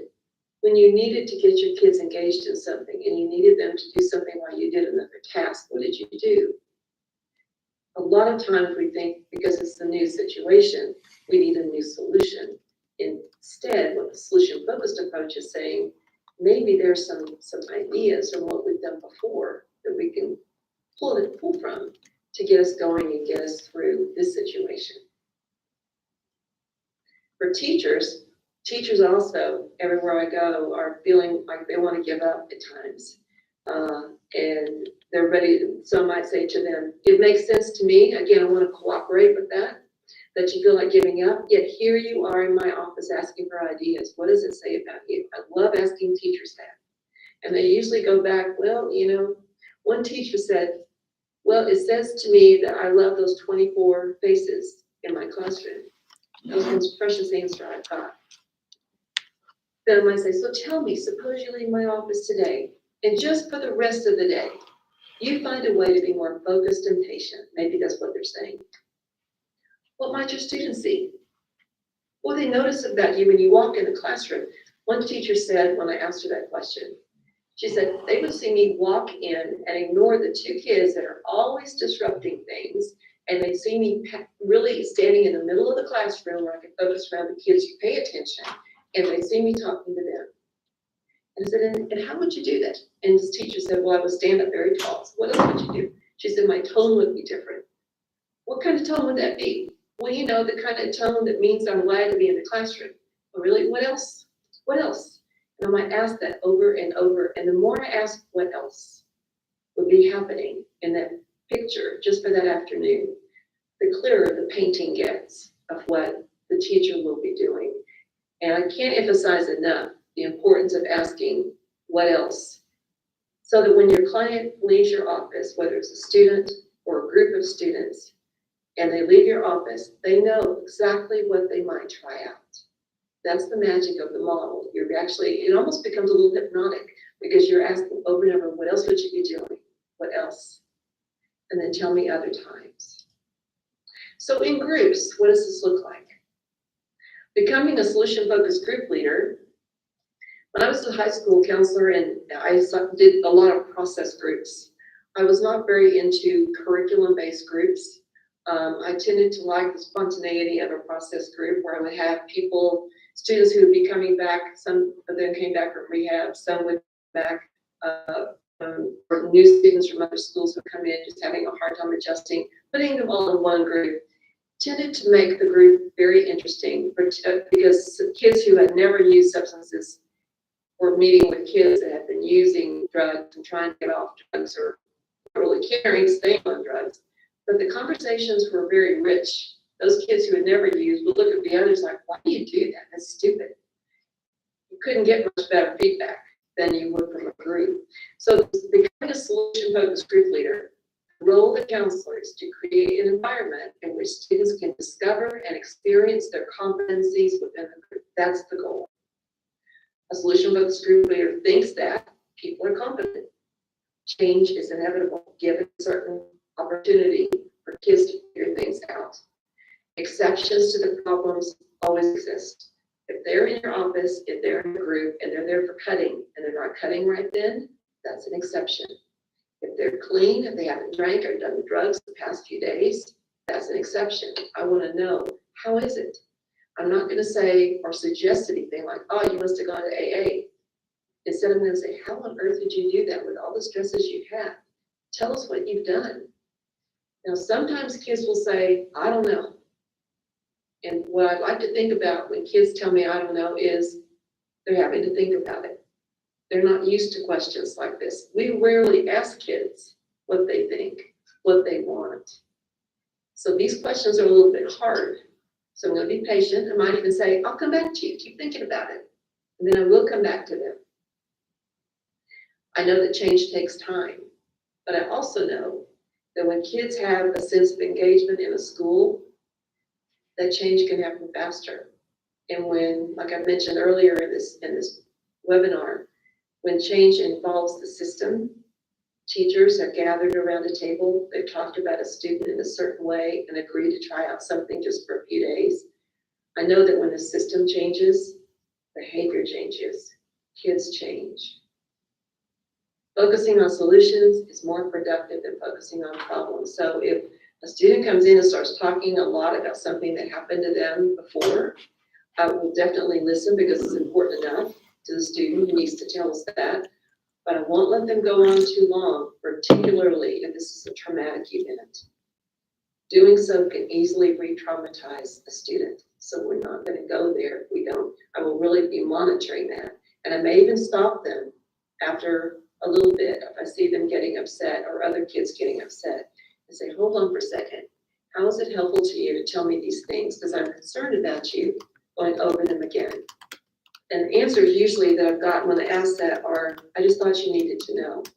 when you needed to get your kids engaged in something and you needed them to do something while you did another task, what did you do? A lot of times we think because it's a new situation, we need a new solution. Instead, what the solution-focused approach is saying, maybe there's some ideas from what we've done before that we can pull from to get us going and get us through this situation. For teachers, Teachers also, everywhere I go, are feeling like they want to give up at times. And they're ready, some might say to them, it makes sense to me, again, I want to cooperate with that you feel like giving up, yet here you are in my office asking for ideas. What does it say about you? I love asking teachers that. And they usually go back, well, one teacher said, well, it says to me that I love those 24 faces in my classroom. That was the most precious answer I got. Then I might say, so tell me, suppose you leave my office today, and just for the rest of the day, you find a way to be more focused and patient. Maybe that's what they're saying. What might your students see? What do they notice about you when you walk in the classroom? One teacher said, when I asked her that question, she said, they would see me walk in and ignore the two kids that are always disrupting things, and they'd see me really standing in the middle of the classroom where I could focus around the kids who pay attention, and they'd see me talking to them. And I said, and how would you do that? And this teacher said, well, I would stand up very tall. So what else would you do? She said, my tone would be different. What kind of tone would that be? Well, the kind of tone that means I'm glad to be in the classroom. But really, what else? What else? And I might ask that over and over. And the more I ask what else would be happening in that picture just for that afternoon, the clearer the painting gets of what the teacher will be doing. And I can't emphasize enough the importance of asking what else, so that when your client leaves your office, whether it's a student or a group of students, and they leave your office, they know exactly what they might try out. That's the magic of the model. It almost becomes a little hypnotic because you're asking over and over, what else would you be doing? What else? And then tell me other times. So in groups, what does this look like? Becoming a solution-focused group leader, when I was a high school counselor and I did a lot of process groups, I was not very into curriculum-based groups. I tended to like the spontaneity of a process group where I would have students who would be coming back. Some of them came back from rehab, some would come back, or new students from other schools would come in just having a hard time adjusting. Putting them all in one group tended to make the group very interesting because kids who had never used substances were meeting with kids that had been using drugs and trying to get off drugs or not really caring, staying on drugs. But the conversations were very rich. Those kids who had never used would look at the others like, why do you do that? That's stupid. You couldn't get much better feedback than you would from a group. So becoming a solution-focused group leader, the role of the counselor is to create an environment in which students can discover and experience their competencies within the group. That's the goal. A solution-focused group leader thinks that people are competent. Change is inevitable given certain opportunity for kids to figure things out. Exceptions to the problems always exist. If they're in your office, if they're in a group and they're there for cutting and they're not cutting right then, that's an exception. If they're clean, if they haven't drank or done drugs the past few days, that's an exception. I want to know, how is it? I'm not going to say or suggest anything like, oh, you must have gone to AA. Instead, I'm going to say, how on earth did you do that with all the stresses you've had? Tell us what you've done. Now, sometimes kids will say, I don't know. And what I'd like to think about when kids tell me I don't know is they're having to think about it. They're not used to questions like this. We rarely ask kids what they think, what they want. So these questions are a little bit hard. So I'm going to be patient. I might even say, I'll come back to you. Keep thinking about it. And then I will come back to them. I know that change takes time, but I also know that when kids have a sense of engagement in a school, that change can happen faster. And when, like I mentioned earlier in this webinar, when change involves the system, teachers have gathered around a table, they've talked about a student in a certain way and agreed to try out something just for a few days. I know that when the system changes, behavior changes, kids change. Focusing on solutions is more productive than focusing on problems. So if a student comes in and starts talking a lot about something that happened to them before, I will definitely listen because it's important enough to the student who needs to tell us that. But I won't let them go on too long, particularly if this is a traumatic event. Doing so can easily re-traumatize a student. So we're not going to go there if we don't. I will really be monitoring that. And I may even stop them after a little bit if I see them getting upset or other kids getting upset and say, hold on for a second. How is it helpful to you to tell me these things? Because I'm concerned about you going over them again. And the answers usually that I've gotten when I ask that are, I just thought you needed to know. I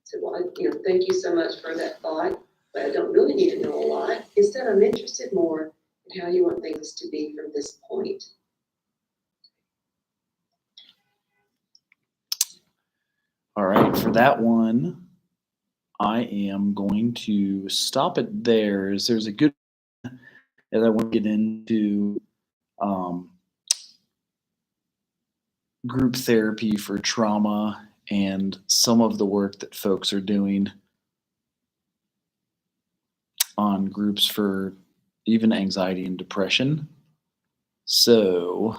said, well, thank you so much for that thought, but I don't really need to know a lot. Instead, I'm interested more in how you want things to be from this point. All right, for that one, I am going to stop it there. There's a good one that I want to get into group therapy for trauma and some of the work that folks are doing on groups for even anxiety and depression. So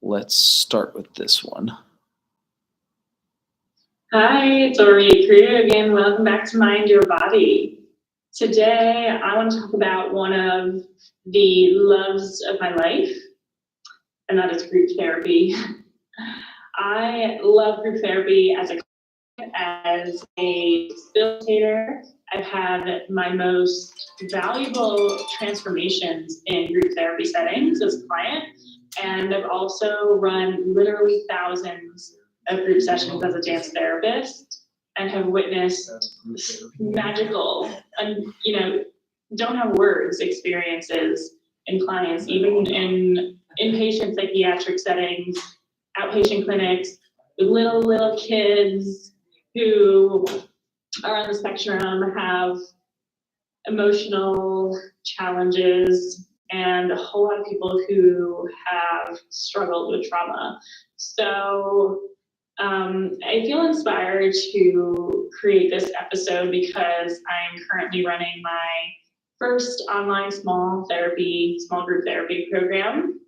let's start with this one. Hi, it's Aurelia Crew again. Welcome back to Mind Your Body. Today, I want to talk about one of the loves of my life, and that is group therapy. I love group therapy as a facilitator. I've had my most valuable transformations in group therapy settings as a client, and I've also run literally thousands of group sessions as a dance therapist and have witnessed magical and, don't have words experiences in clients, even in inpatient psychiatric settings, outpatient clinics with little kids who are on the spectrum, have emotional challenges, and a whole lot of people who have struggled with trauma. So I feel inspired to create this episode because I'm currently running my first online small group therapy program,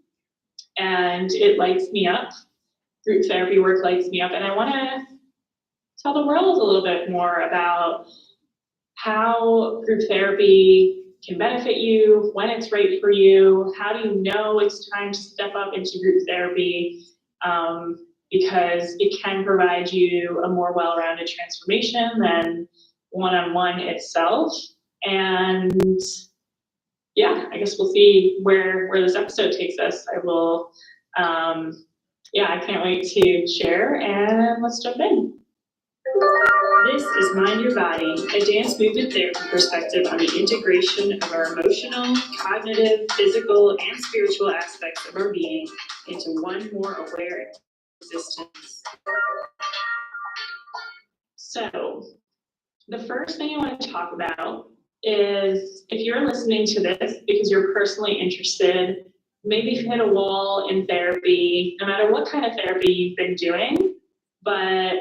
and it lights me up. Group therapy work lights me up, and I want to tell the world a little bit more about how group therapy can benefit you, when it's right for you, how do you know it's time to step up into group therapy, because it can provide you a more well-rounded transformation than one-on-one itself. And yeah, I guess we'll see where this episode takes us. I will, I can't wait to share, and let's jump in. This is Mind Your Body, a dance movement therapy perspective on the integration of our emotional, cognitive, physical, and spiritual aspects of our being into one more aware existence. So, the first thing I want to talk about is if you're listening to this because you're personally interested, maybe you've hit a wall in therapy, no matter what kind of therapy you've been doing, but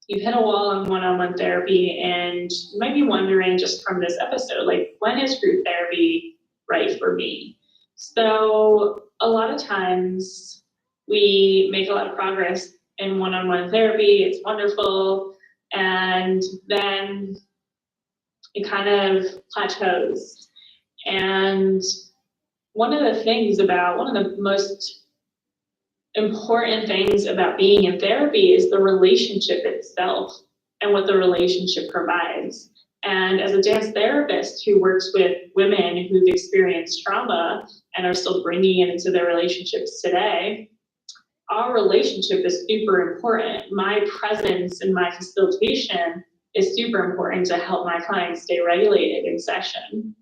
you've hit a wall in one-on-one therapy and you might be wondering just from this episode, like, when is group therapy right for me? So a lot of times we make a lot of progress in one-on-one therapy, it's wonderful, and then it kind of plateaus. And one of the most important things about being in therapy is the relationship itself and what the relationship provides. And as a dance therapist who works with women who've experienced trauma and are still bringing it into their relationships today, our relationship is super important. My presence in my facilitation is super important to help my clients stay regulated in session.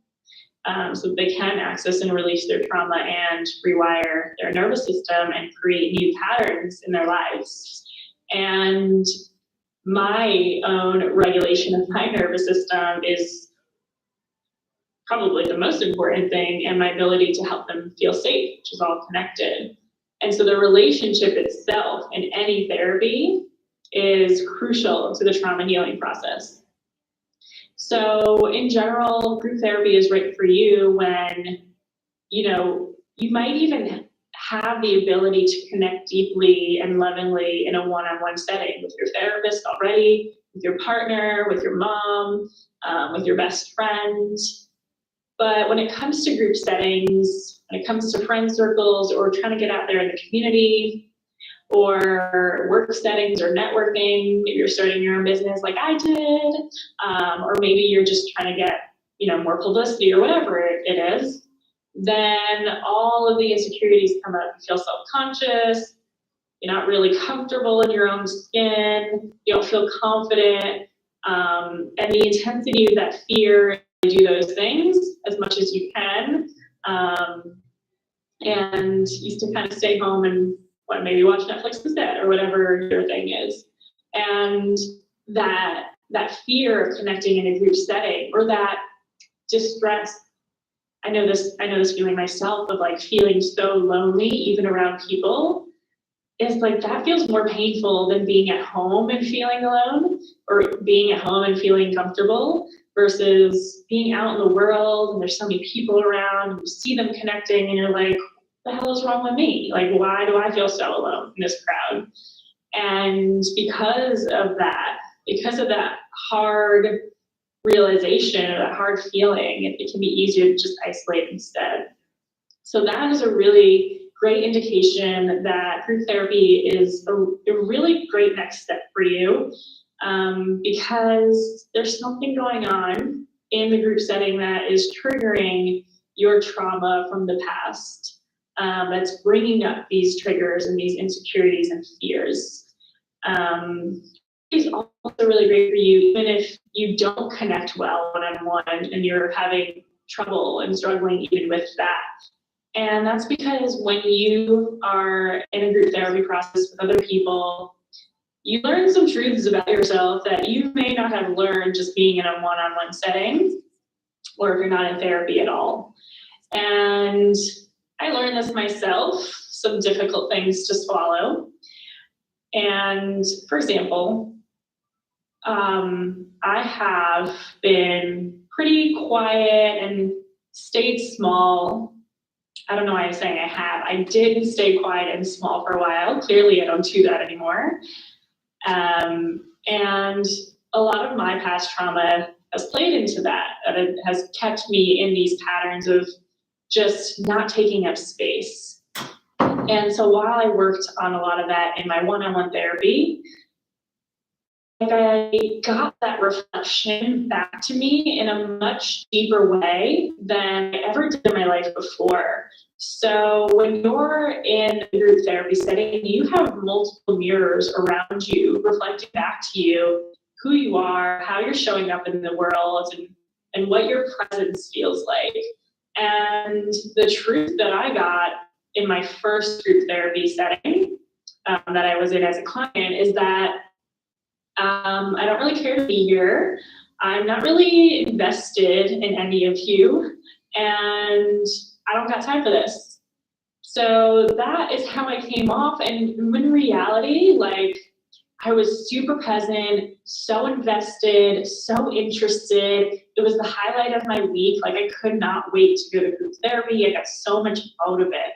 So that they can access and release their trauma and rewire their nervous system and create new patterns in their lives. And my own regulation of my nervous system is probably the most important thing, and my ability to help them feel safe, which is all connected. And so the relationship itself in any therapy is crucial to the trauma healing process. So in general, group therapy is right for you when, you might even have the ability to connect deeply and lovingly in a one-on-one setting with your therapist already, with your partner, with your mom, with your best friend. But when it comes to group settings, when it comes to friend circles, or trying to get out there in the community, or work settings or networking, maybe you're starting your own business like I did, or maybe you're just trying to get, more publicity or whatever it is, then all of the insecurities come up. You feel self-conscious, you're not really comfortable in your own skin, you don't feel confident, and the intensity of that fear to do those things as much as you can, and used to kind of stay home and maybe watch Netflix instead, or whatever your thing is. And that fear of connecting in a group setting, or that distress, I know this feeling myself of like feeling so lonely even around people. It's like that feels more painful than being at home and feeling alone, or being at home and feeling comfortable, versus being out in the world and there's so many people around and you see them connecting and you're like, what the hell is wrong with me? Like, why do I feel so alone in this crowd? And because of that hard realization, or that hard feeling, it can be easier to just isolate instead. So that is a really great indication that group therapy is a really great next step for you, because there's something going on in the group setting that is triggering your trauma from the past, that's bringing up these triggers and these insecurities and fears. It's also really great for you, even if you don't connect well one-on-one and you're having trouble and struggling even with that. And that's because when you are in a group therapy process with other people, you learn some truths about yourself that you may not have learned just being in a one-on-one setting, or if you're not in therapy at all. And I learned this myself, some difficult things to swallow. And for example, I have been pretty quiet and stayed small. I don't know why I'm saying I have. I did stay quiet and small for a while. Clearly, I don't do that anymore. And a lot of my past trauma has played into that. It has kept me in these patterns of just not taking up space. And so while I worked on a lot of that in my one-on-one therapy, I got that reflection back to me in a much deeper way than I ever did in my life before. So when you're in a group therapy setting, you have multiple mirrors around you reflecting back to you who you are, how you're showing up in the world, and what your presence feels like. And the truth that I got in my first group therapy setting that I was in as a client is that I don't really care to be here. I'm not really invested in any of you, and I don't got time for this. So that is how I came off. And in reality, like, I was super present, so invested, so interested. It was the highlight of my week. Like, I could not wait to go to group therapy. I got so much out of it.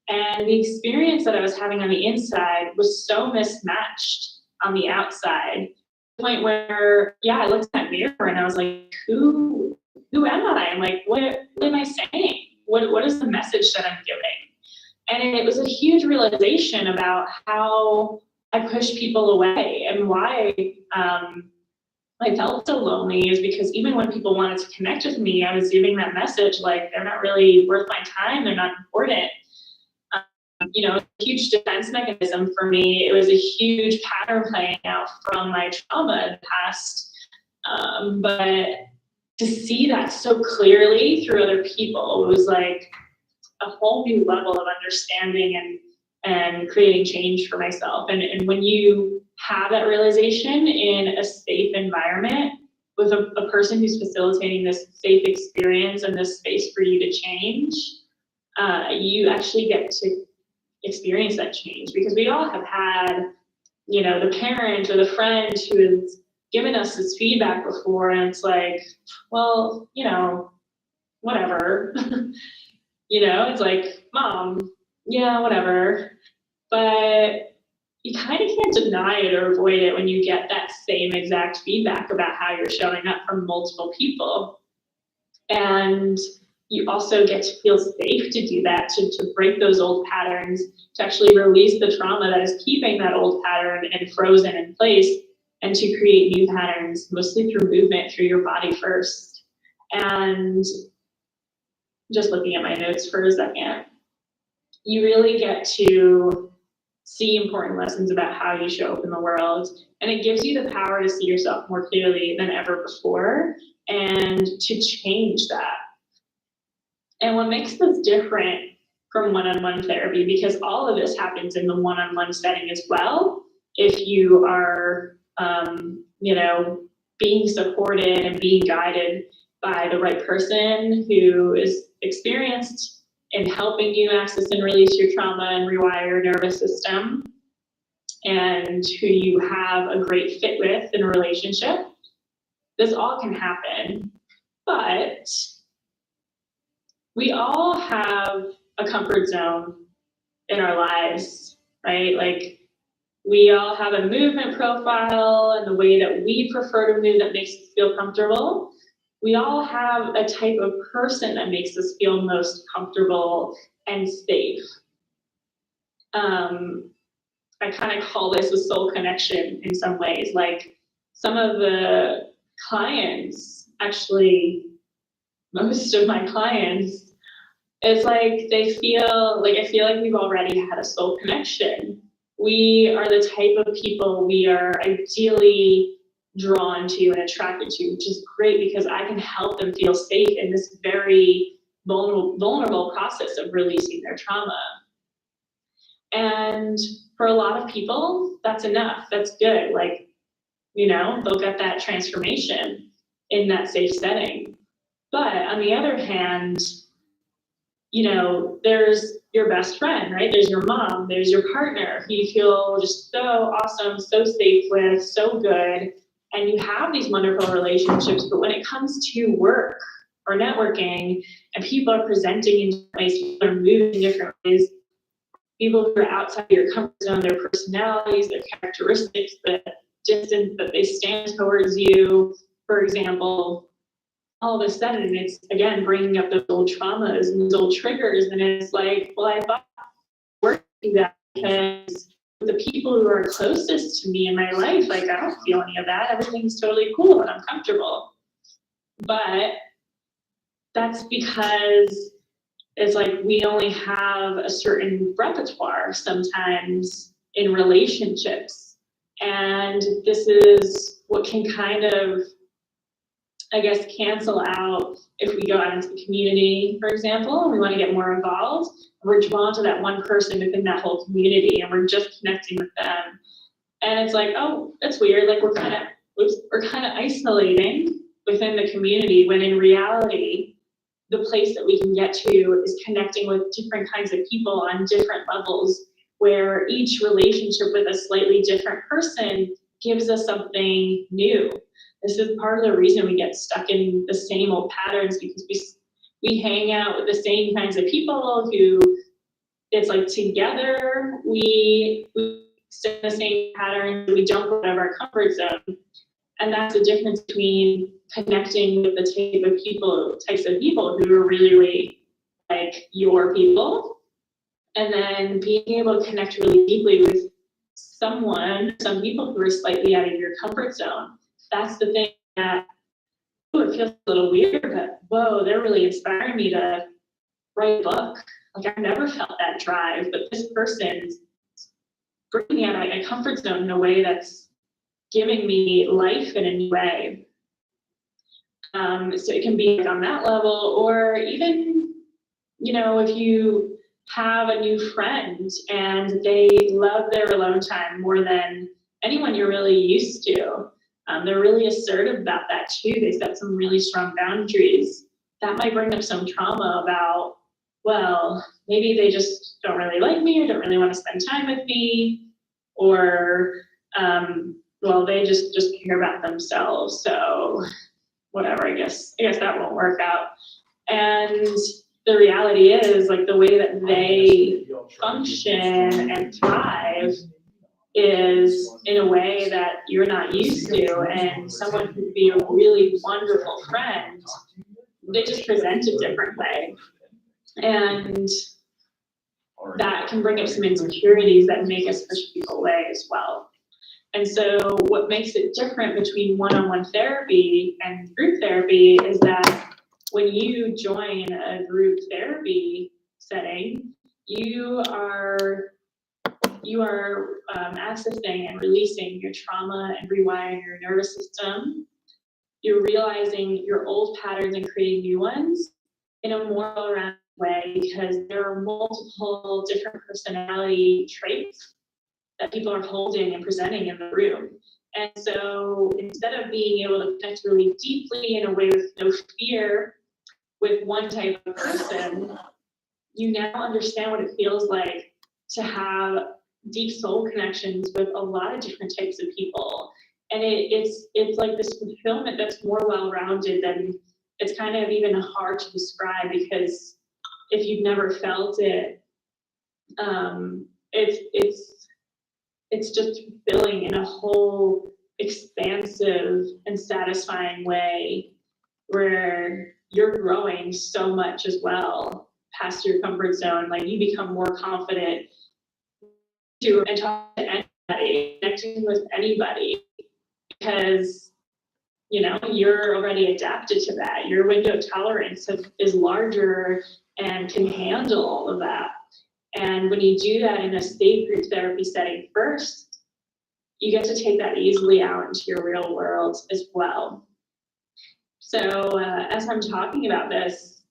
And the experience that I was having on the inside was so mismatched on the outside, to the point where, I looked in that mirror and I was like, who am I? I'm like, what am I saying? What is the message that I'm giving? And it was a huge realization about how I pushed people away, and why I felt so lonely is because even when people wanted to connect with me, I was giving that message like, they're not really worth my time, they're not important. A huge defense mechanism for me. It was a huge pattern playing out from my trauma in the past. But to see that so clearly through other people, it was like a whole new level of understanding and creating change for myself. And when you have that realization in a safe environment with a person who's facilitating this safe experience and this space for you to change, you actually get to experience that change, because we all have had, the parent or the friend who has given us this feedback before, and it's like, well, whatever. It's like, Mom, yeah, whatever. But you kind of can't deny it or avoid it when you get that same exact feedback about how you're showing up from multiple people. And you also get to feel safe to do that, to break those old patterns, to actually release the trauma that is keeping that old pattern and frozen in place, and to create new patterns, mostly through movement, through your body first. And just looking at my notes for a second, you really get to see important lessons about how you show up in the world. And it gives you the power to see yourself more clearly than ever before and to change that. And what makes this different from one-on-one therapy, because all of this happens in the one-on-one setting as well, if you are, being supported and being guided by the right person who is experienced in helping you access and release your trauma and rewire your nervous system, and who you have a great fit with in a relationship. This all can happen, but we all have a comfort zone in our lives, right? Like, we all have a movement profile and the way that we prefer to move that makes us feel comfortable. We all have a type of person that makes us feel most comfortable and safe. I kind of call this a soul connection in some ways. Like, some of the clients, actually, most of my clients, it's like I feel like we've already had a soul connection. We are the type of people we are ideally drawn to and attracted to, which is great because I can help them feel safe in this very vulnerable process of releasing their trauma. And for a lot of people, that's enough. That's good. Like, they'll get that transformation in that safe setting. But on the other hand, there's your best friend, right? There's your mom, there's your partner who you feel just so awesome, so safe with, so good. And you have these wonderful relationships, but when it comes to work or networking and people are presenting in different ways, people are moving in different ways, people who are outside of your comfort zone, their personalities, their characteristics, the distance that they stand towards you, for example, all of a sudden it's, again, bringing up those old traumas and those old triggers. And it's like, well, I thought working that because the people who are closest to me in my life, like, I don't feel any of that. Everything's totally cool and I'm comfortable. But that's because it's like we only have a certain repertoire sometimes in relationships. And this is what can kind of, I guess, cancel out if we go out into the community, for example, and we want to get more involved. We're drawn to that one person within that whole community and we're just connecting with them. And it's like, oh, that's weird. Like, we're kind of isolating within the community, when in reality, the place that we can get to is connecting with different kinds of people on different levels, where each relationship with a slightly different person gives us something new. This is part of the reason we get stuck in the same old patterns, because we hang out with the same kinds of people who, it's like, together we stay in the same patterns, we don't go out of our comfort zone. And that's the difference between connecting with the types of people who are really, really like your people, and then being able to connect really deeply with some people who are slightly out of your comfort zone. That's the thing that, it feels a little weird, but whoa, they're really inspiring me to write a book. Like, I've never felt that drive, but this person's bringing me out of my comfort zone in a way that's giving me life in a new way. So it can be like on that level, or even, if you have a new friend and they love their alone time more than anyone you're really used to. They're really assertive about that too. They set some really strong boundaries. That might bring up some trauma about, well, maybe they just don't really like me or don't really want to spend time with me, or well, they just care about themselves. So whatever, I guess that won't work out. And the reality is, like, the way that they function and thrive is in a way that you're not used to, and someone who'd be a really wonderful friend they just present a different way. And that can bring up some insecurities that make us push people away as well. And so what makes it different between one-on-one therapy and group therapy is that when you join a group therapy setting, you are accessing and releasing your trauma and rewiring your nervous system. You're realizing your old patterns and creating new ones in a more well-rounded way, because there are multiple different personality traits that people are holding and presenting in the room. And so instead of being able to connect really deeply in a way with no fear with one type of person, you now understand what it feels like to have deep soul connections with a lot of different types of people. And it's like this fulfillment that's more well-rounded than, it's kind of even hard to describe, because if you've never felt it, it's just fulfilling in a whole expansive and satisfying way, where you're growing so much as well past your comfort zone. Like, you become more confident to and talk to anybody, connecting with anybody, because you're already adapted to that. Your window of tolerance is larger and can handle all of that. And when you do that in a safe group therapy setting first, you get to take that easily out into your real world as well. So as I'm talking about this,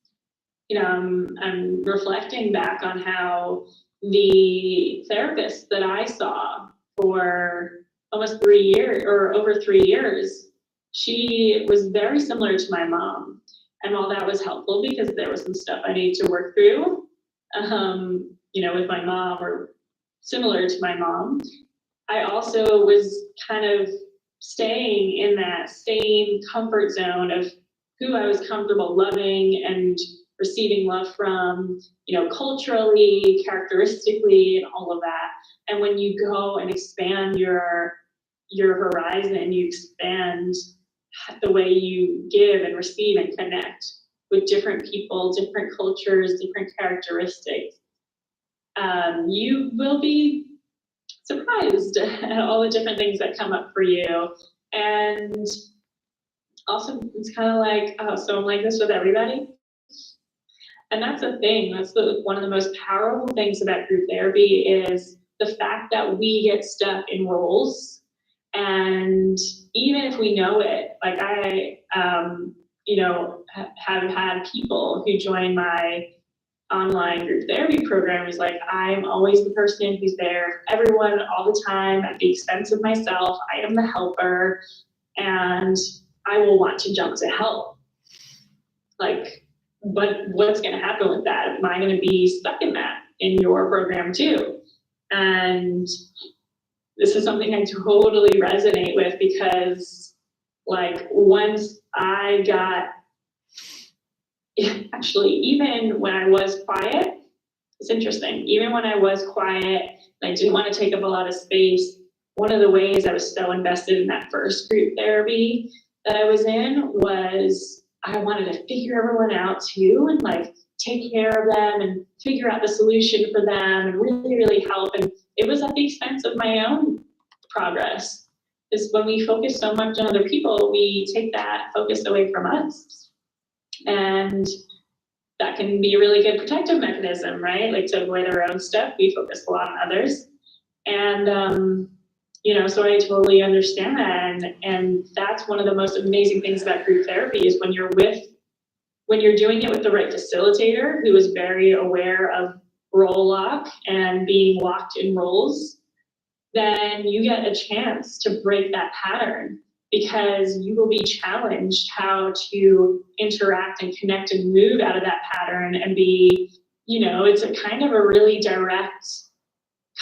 I'm reflecting back on how the therapist that I saw for almost 3 years, or over 3 years, she was very similar to my mom. And while that was helpful because there was some stuff I needed to work through, with my mom, or similar to my mom, I also was kind of staying in that same comfort zone of who I was comfortable loving and receiving love from, culturally, characteristically, and all of that. And when you go and expand your horizon, you expand the way you give and receive and connect with different people, different cultures, different characteristics, you will be surprised at all the different things that come up for you. And also, it's kind of like, oh, so I'm like this with everybody. And that's the thing. That's one of the most powerful things about group therapy is the fact that we get stuck in roles. And even if we know it, like I, have had people who join my online group therapy program is like, I'm always the person who's there for everyone all the time at the expense of myself. I am the helper, and I will want to jump to help. Like, what's going to happen with that? Am I going to be stuck in that in your program too? And this is something I totally resonate with, because like once I got, actually, even when I was quiet, it's interesting, even when I was quiet and I didn't want to take up a lot of space, one of the ways I was so invested in that first group therapy that I was in was I wanted to figure everyone out too, and like take care of them and figure out the solution for them and really, really help. And it was at the expense of my own progress. Is when we focus so much on other people, we take that focus away from us. And that can be a really good protective mechanism, right? Like to avoid our own stuff, we focus a lot on others. And, so I totally understand that. And that's one of the most amazing things about group therapy is when you're doing it with the right facilitator who is very aware of role lock and being locked in roles, then you get a chance to break that pattern, because you will be challenged how to interact and connect and move out of that pattern and be, it's a kind of a really direct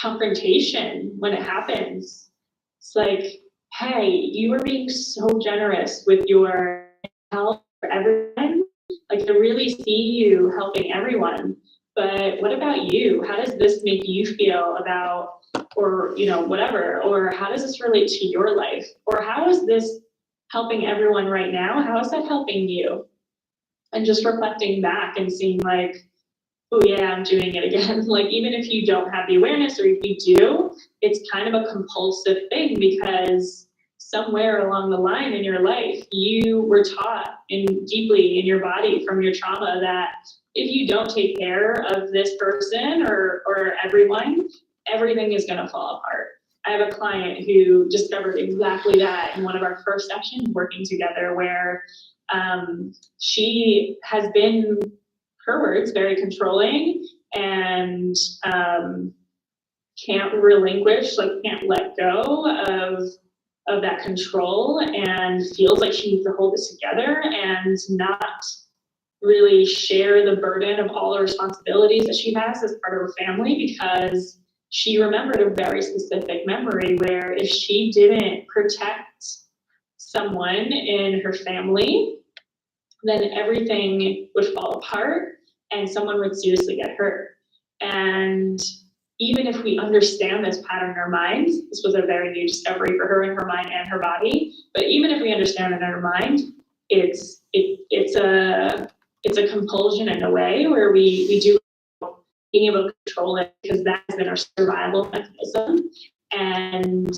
confrontation when it happens. It's like, hey, you are being so generous with your help for everyone. Like, I really see you helping everyone, but what about you? How does this make you feel about, or whatever, or how does this relate to your life, or how is this helping everyone right now? How is that helping you? And just reflecting back and seeing like, oh yeah, I'm doing it again. Like even if you don't have the awareness, or if you do, it's kind of a compulsive thing, because somewhere along the line in your life, you were taught deeply in your body from your trauma that if you don't take care of this person or everyone, everything is going to fall apart. I have a client who discovered exactly that in one of our first sessions working together, where she has been, her words, very controlling and can't relinquish, like can't let go of that control, and feels like she needs to hold this together and not really share the burden of all the responsibilities that she has as part of her family, because she remembered a very specific memory where if she didn't protect someone in her family, then everything would fall apart and someone would seriously get hurt. And even if we understand this pattern in our minds, this was a very new discovery for her in her mind and her body, but even if we understand it in our mind, it's a compulsion in a way where we do being able to control it, because that has been our survival mechanism. And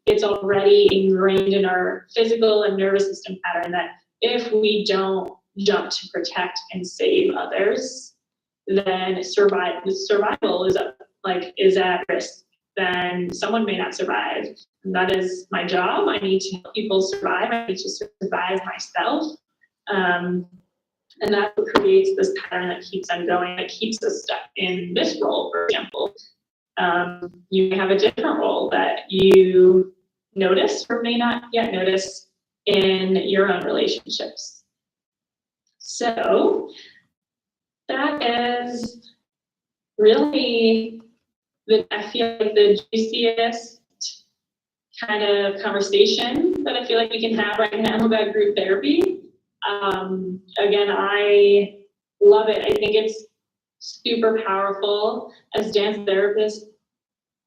it's already ingrained in our physical and nervous system pattern that if we don't jump to protect and save others, then survival is at risk. Then someone may not survive. And that is my job. I need to help people survive. I need to survive myself. And that's what creates this pattern that keeps on going, that keeps us stuck in this role, for example. You may have a different role that you notice or may not yet notice in your own relationships. So that is really I feel like the juiciest kind of conversation that I feel like we can have right now about group therapy. Again, I love it. I think it's super powerful. As dance therapists,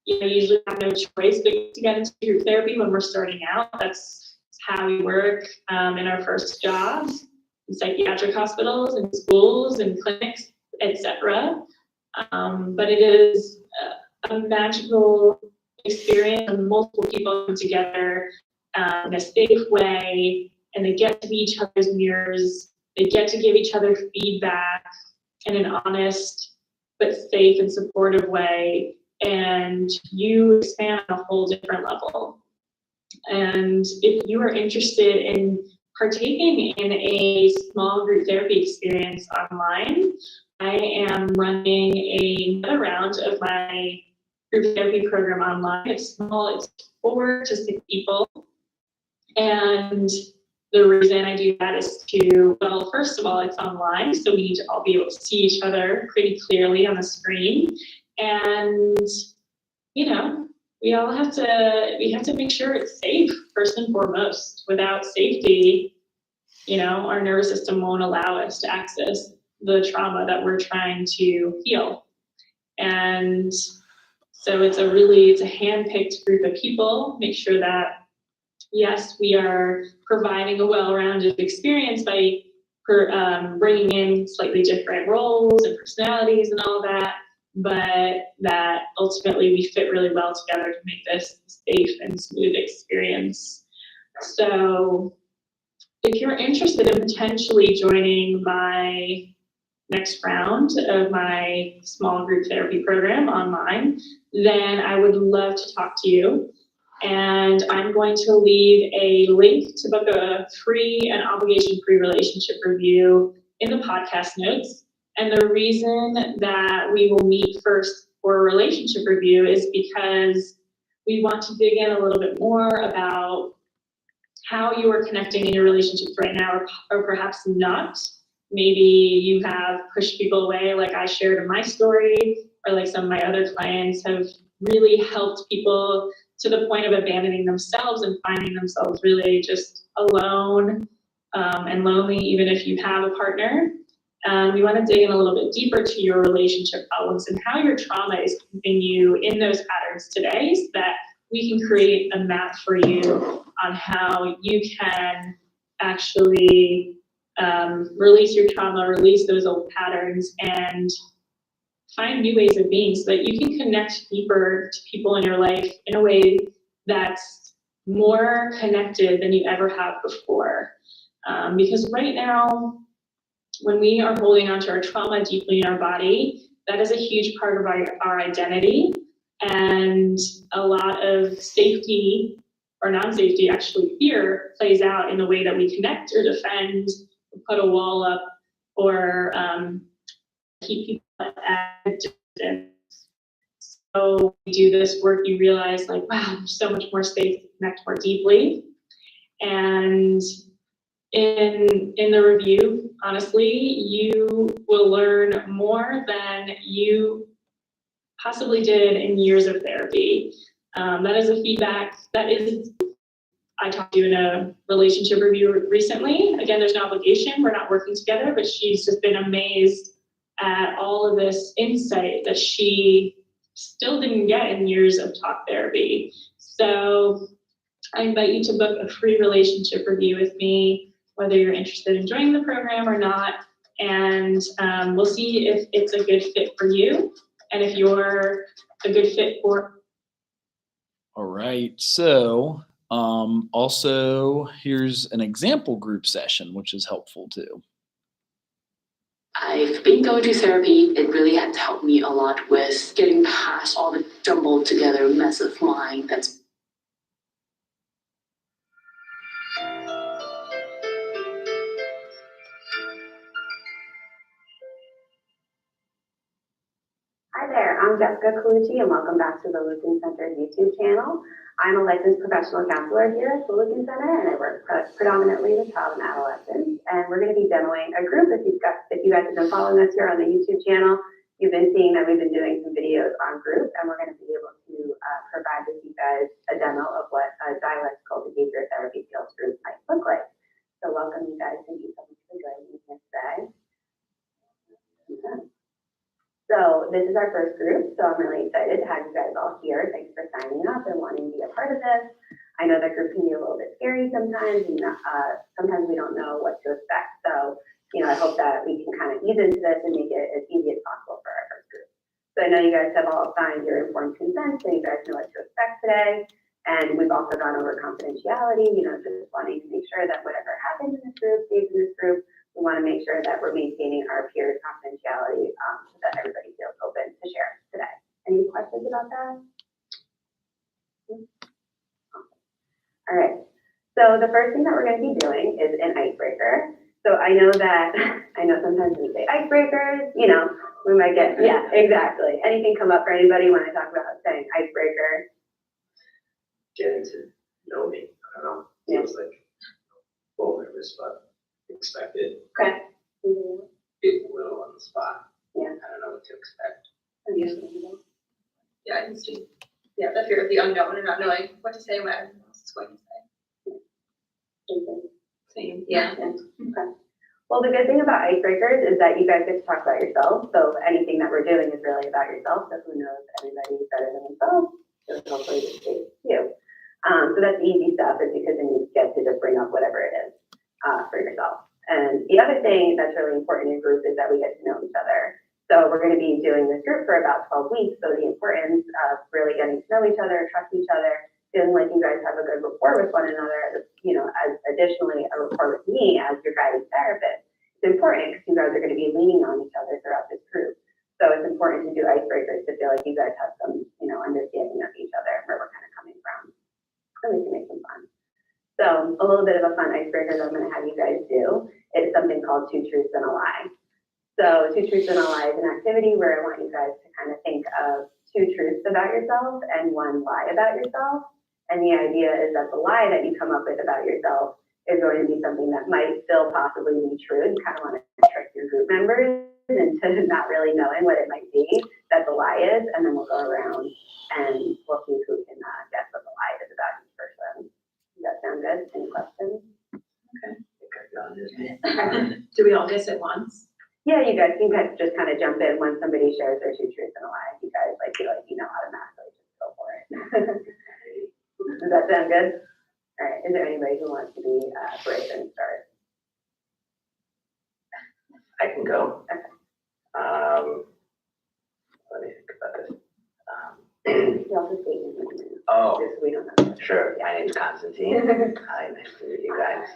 usually have no choice but to get into group therapy when we're starting out. That's how we work in our first jobs, in psychiatric hospitals and schools and clinics, etc. But it is a magical experience when multiple people come together in a safe way, and they get to be each other's mirrors. They get to give each other feedback in an honest but safe and supportive way, and you expand on a whole different level. And if you are interested in partaking in a small group therapy experience online, I am running another round of my group therapy program online. It's small, it's 4 to 6 people. And the reason I do that is well, first of all, it's online, so we need to all be able to see each other pretty clearly on the screen. And, we have to make sure it's safe, first and foremost. Without safety, our nervous system won't allow us to access the trauma that we're trying to heal. And so it's a hand-picked group of people. Make sure that, yes, we are providing a well-rounded experience by bringing in slightly different roles and personalities and all that, but that ultimately we fit really well together to make this a safe and smooth experience. So if you're interested in potentially joining my next round of my small group therapy program online, then I would love to talk to you. And I'm going to leave a link to book a free and obligation-free relationship review in the podcast notes. And the reason that we will meet first for a relationship review is because we want to dig in a little bit more about how you are connecting in your relationships right now, or perhaps not. Maybe you have pushed people away like I shared in my story, or like some of my other clients have really helped people to the point of abandoning themselves and finding themselves really just alone and lonely, even if you have a partner. We want to dig in a little bit deeper to your relationship problems and how your trauma is keeping you in those patterns today, so that we can create a map for you on how you can actually release your trauma, release those old patterns, and find new ways of being so that you can connect deeper to people in your life in a way that's more connected than you ever have before. Because right now, when we are holding onto our trauma deeply in our body, that is a huge part of our identity. And a lot of safety or non-safety, actually fear, plays out in the way that we connect or defend, or put a wall up, or keep people at a distance. So we do this work, you realize like, wow, there's so much more space to connect more deeply. And in the review, honestly, you will learn more than you possibly did in years of therapy. That is a feedback I talked to in a relationship review recently. Again, there's no obligation, we're not working together, but she's just been amazed at all of this insight that she still didn't get in years of talk therapy. So I invite you to book a free relationship review with me, whether you're interested in joining the program or not, and we'll see if it's a good fit for you and if you're a good fit for. All right, so also here's an example group session, which is helpful too. I've been going to therapy. It really had helped me a lot with getting past all the jumbled together mess of mind that's. Hi there, I'm Jessica Colucci and welcome back to the Lucan Center YouTube channel. I'm a licensed professional counselor here at the Lucan Center and I work predominantly with child and adolescents. And we're going to be demoing a group. If you guys have been following us here on the YouTube channel, you've been seeing that we've been doing some videos on group and we're going to be able to provide with you guys a demo of what a dialectical behavior therapy skills group might look like. So welcome you guys. Thank you so much for joining me here today. Okay. So this is our first group, so I'm really excited to have you guys all here. Thanks for signing up and wanting to be a part of this. I know that group can be a little bit scary sometimes, and sometimes we don't know what to expect. So, I hope that we can kind of ease into this and make it as easy as possible for our first group. So I know you guys have all signed your informed consent, so you guys know what to expect today. And we've also gone over confidentiality, just wanting to make sure that whatever happens in this group stays in this group. We want to make sure that we're maintaining our peers' confidentiality so that everybody feels open to share today. Any questions about that? All right. So the first thing that we're going to be doing is an icebreaker. So I know sometimes when we say icebreakers, we might get, yeah, exactly. Anything come up for anybody when I talk about saying icebreaker? Getting to know me. I don't know. Feels like a little nervous, but expected. Okay. Being a little on the spot. Yeah. I don't know what to expect. Yeah, I can see. Yeah, the fear of the unknown and not knowing what to say when everyone else is going to say. Same. Yeah. Okay. Well, the good thing about icebreakers is that you guys get to talk about yourselves. So anything that we're doing is really about yourself. So who knows everybody better than themselves? So hopefully this is you. So that's the easy stuff, is because then you get to just bring up whatever it is for yourself. And the other thing that's really important in group is that we get to know each other. So we're going to be doing this group for about 12 weeks. So the importance of really getting to know each other, trust each other, feeling like you guys have a good rapport with one another, as additionally a rapport with me as your guiding therapist. It's important because you guys are going to be leaning on each other throughout this group. So it's important to do icebreakers to feel like you guys have some, understanding of each other, where we're kind of coming from. So we can make some fun. So a little bit of a fun icebreaker that I'm going to have you guys do is something called 2 Truths and a Lie. So 2 Truths and a Lie is an activity where I want you guys to kind of think of 2 truths about yourself and 1 lie about yourself. And the idea is that the lie that you come up with about yourself is going to be something that might still possibly be true. You kind of want to trick your group members into not really knowing what it might be that the lie is. And then we'll go around and we'll see who can guess what the lie is about each person. Does that sound good? Any questions? Okay. Do we all guess at once? Yeah, you guys can just kind of jump in when somebody shares their 2 truths and a lie. You guys feel like you know automatically, just go for it. Does that sound good? All right. Is there anybody who wants to be brave and start? go. Let me think about this. You also state your name. Oh, Just so we don't know. sure. My name's Constantine. Hi, nice to meet you guys.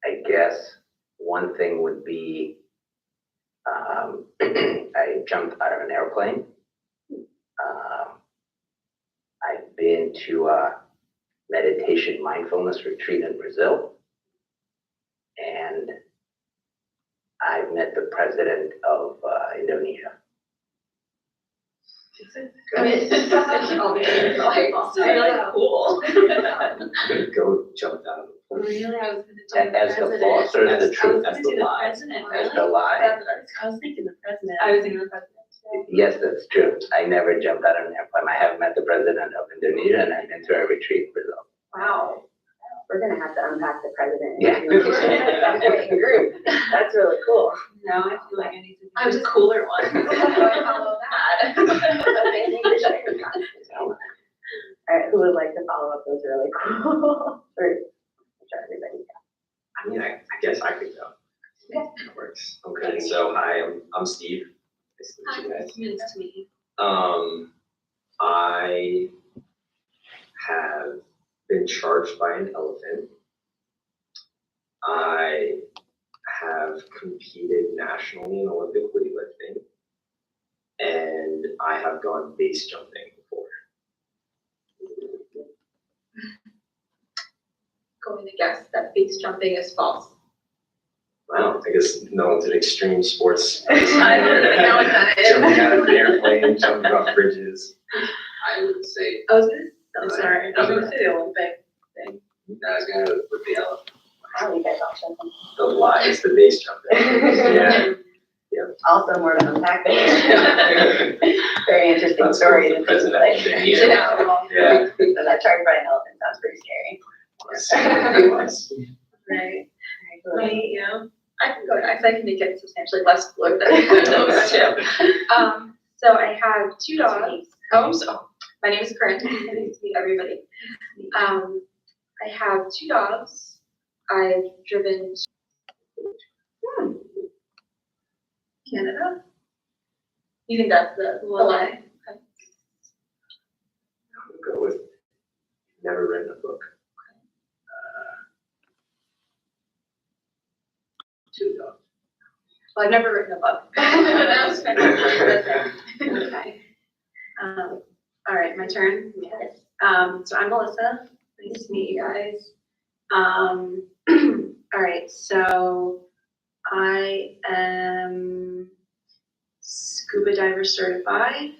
I guess one thing would be I jumped out of an airplane. I've been to a meditation mindfulness retreat in Brazil. And I've met the president of Indonesia. Really cool. Go jumped out of the plane. Really, I was gonna do As the false or as the truth? I was gonna do the president, As really? the lie? I was thinking the president. I was thinking the president. Yes, that's true. I never jumped out of an airplane. I have met the president of Indonesia and I've been to a retreat in Brazil. Wow. We're gonna have to unpack the president. Yeah. Group. That's really cool. No, I feel like I need to. I was a cooler one. Follow that. All right, who would like to follow up those really cool? Or, sure, everybody. I mean, I guess I could go. Okay. That works. Okay, so hi, I'm Steve. Nice to meet you guys. Nice to meet you. I have been charged by an elephant. I have competed nationally in Olympic weightlifting. And I have gone base jumping before. Going to guess that base jumping is false. Wow, I guess no one's an extreme sports. I don't think no one's done it. Jumping out of an airplane, jumping off bridges. I would say, I was gonna, I'm sorry, I was gonna say the Olympic thing. I was gonna put the elephant. I'll leave guys all jumping. The lie is the base jumping. Yeah. Also more to unpack there. Very interesting That's story. what the president Like, did. you know, Yeah. so that charged by an elephant sounds pretty scary. Right. Right, yeah. I can go next. I can make it substantially less blurred than those two. So I have two dogs. My name is Corinne. Nice to meet everybody. I have two dogs. I've driven Canada. You think that's the lie? I'm gonna go with never written a book. Two dogs. Well, I've never written a book. That was kind of okay. All right, my turn. Yes. So I'm Melissa. Nice to meet you guys. All right, so I am scuba diver certified.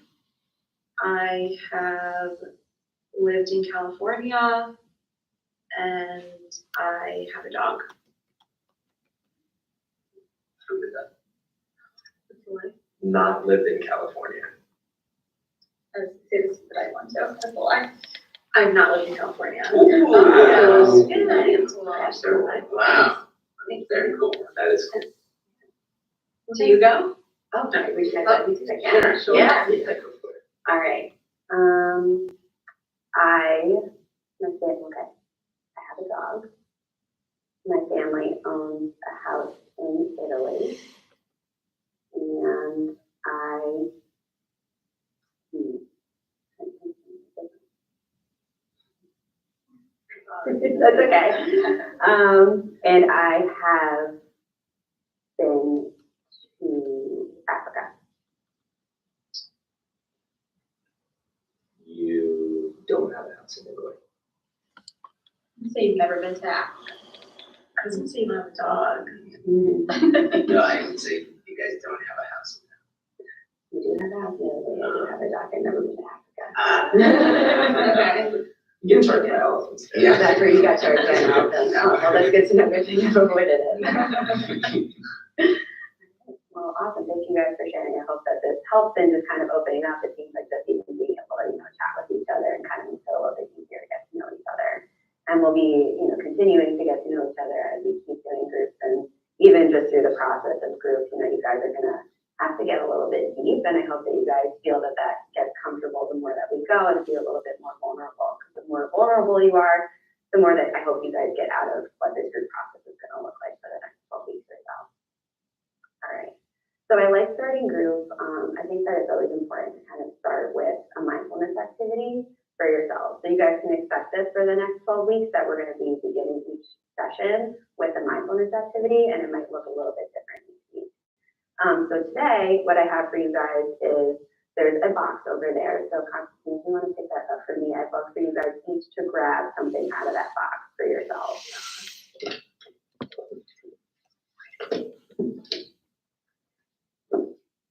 I have lived in California and I have a dog. Not lived in California. Is what I want to. That's a lie. I've not lived in California. Wow. Wow. Very cool. That is cool. Do you go? Oh, sorry, we can have that again. Sure. Yeah. Yeah, go for it. All right. I have a dog. My family owns a house in Italy. And that's okay. And I have been to Africa. You don't have a house in Italy. You say you've never been to Africa. I was gonna say you don't have a dog. No, I would say you guys don't have a house. We do have a house in Italy. I do have a dog. I've never been to Africa. Okay. You get charged by elephants. Yeah, that's where you got charged by an elephant. Oh, well, that's good to know. Good thing you've avoided it. Well, awesome. Thank you guys for sharing. I hope that this helps in just kind of opening up. It seems like just even being able to, chat with each other and kind of make it a little bit easier to get to know each other. And we'll be, continuing to get to know each other as we keep doing groups. And even just through the process of groups, you guys are going to have to get a little bit deep. And I hope that you guys feel that that gets comfortable the more that we go and feel a little bit more vulnerable. Because the more vulnerable you are, the more that I hope you guys get out of what this group process is going to look like for the next 12 weeks or so. So I like starting group. I think that it's always important to kind of start with a mindfulness activity for yourselves. So you guys can expect this for the next 12 weeks, that we're going to be beginning each session with a mindfulness activity, and it might look a little bit different each week. So today, what I have for you guys is there's a box over there. So Constantine, if you want to pick that up for me, I'd love for you guys each to grab something out of that box for yourselves.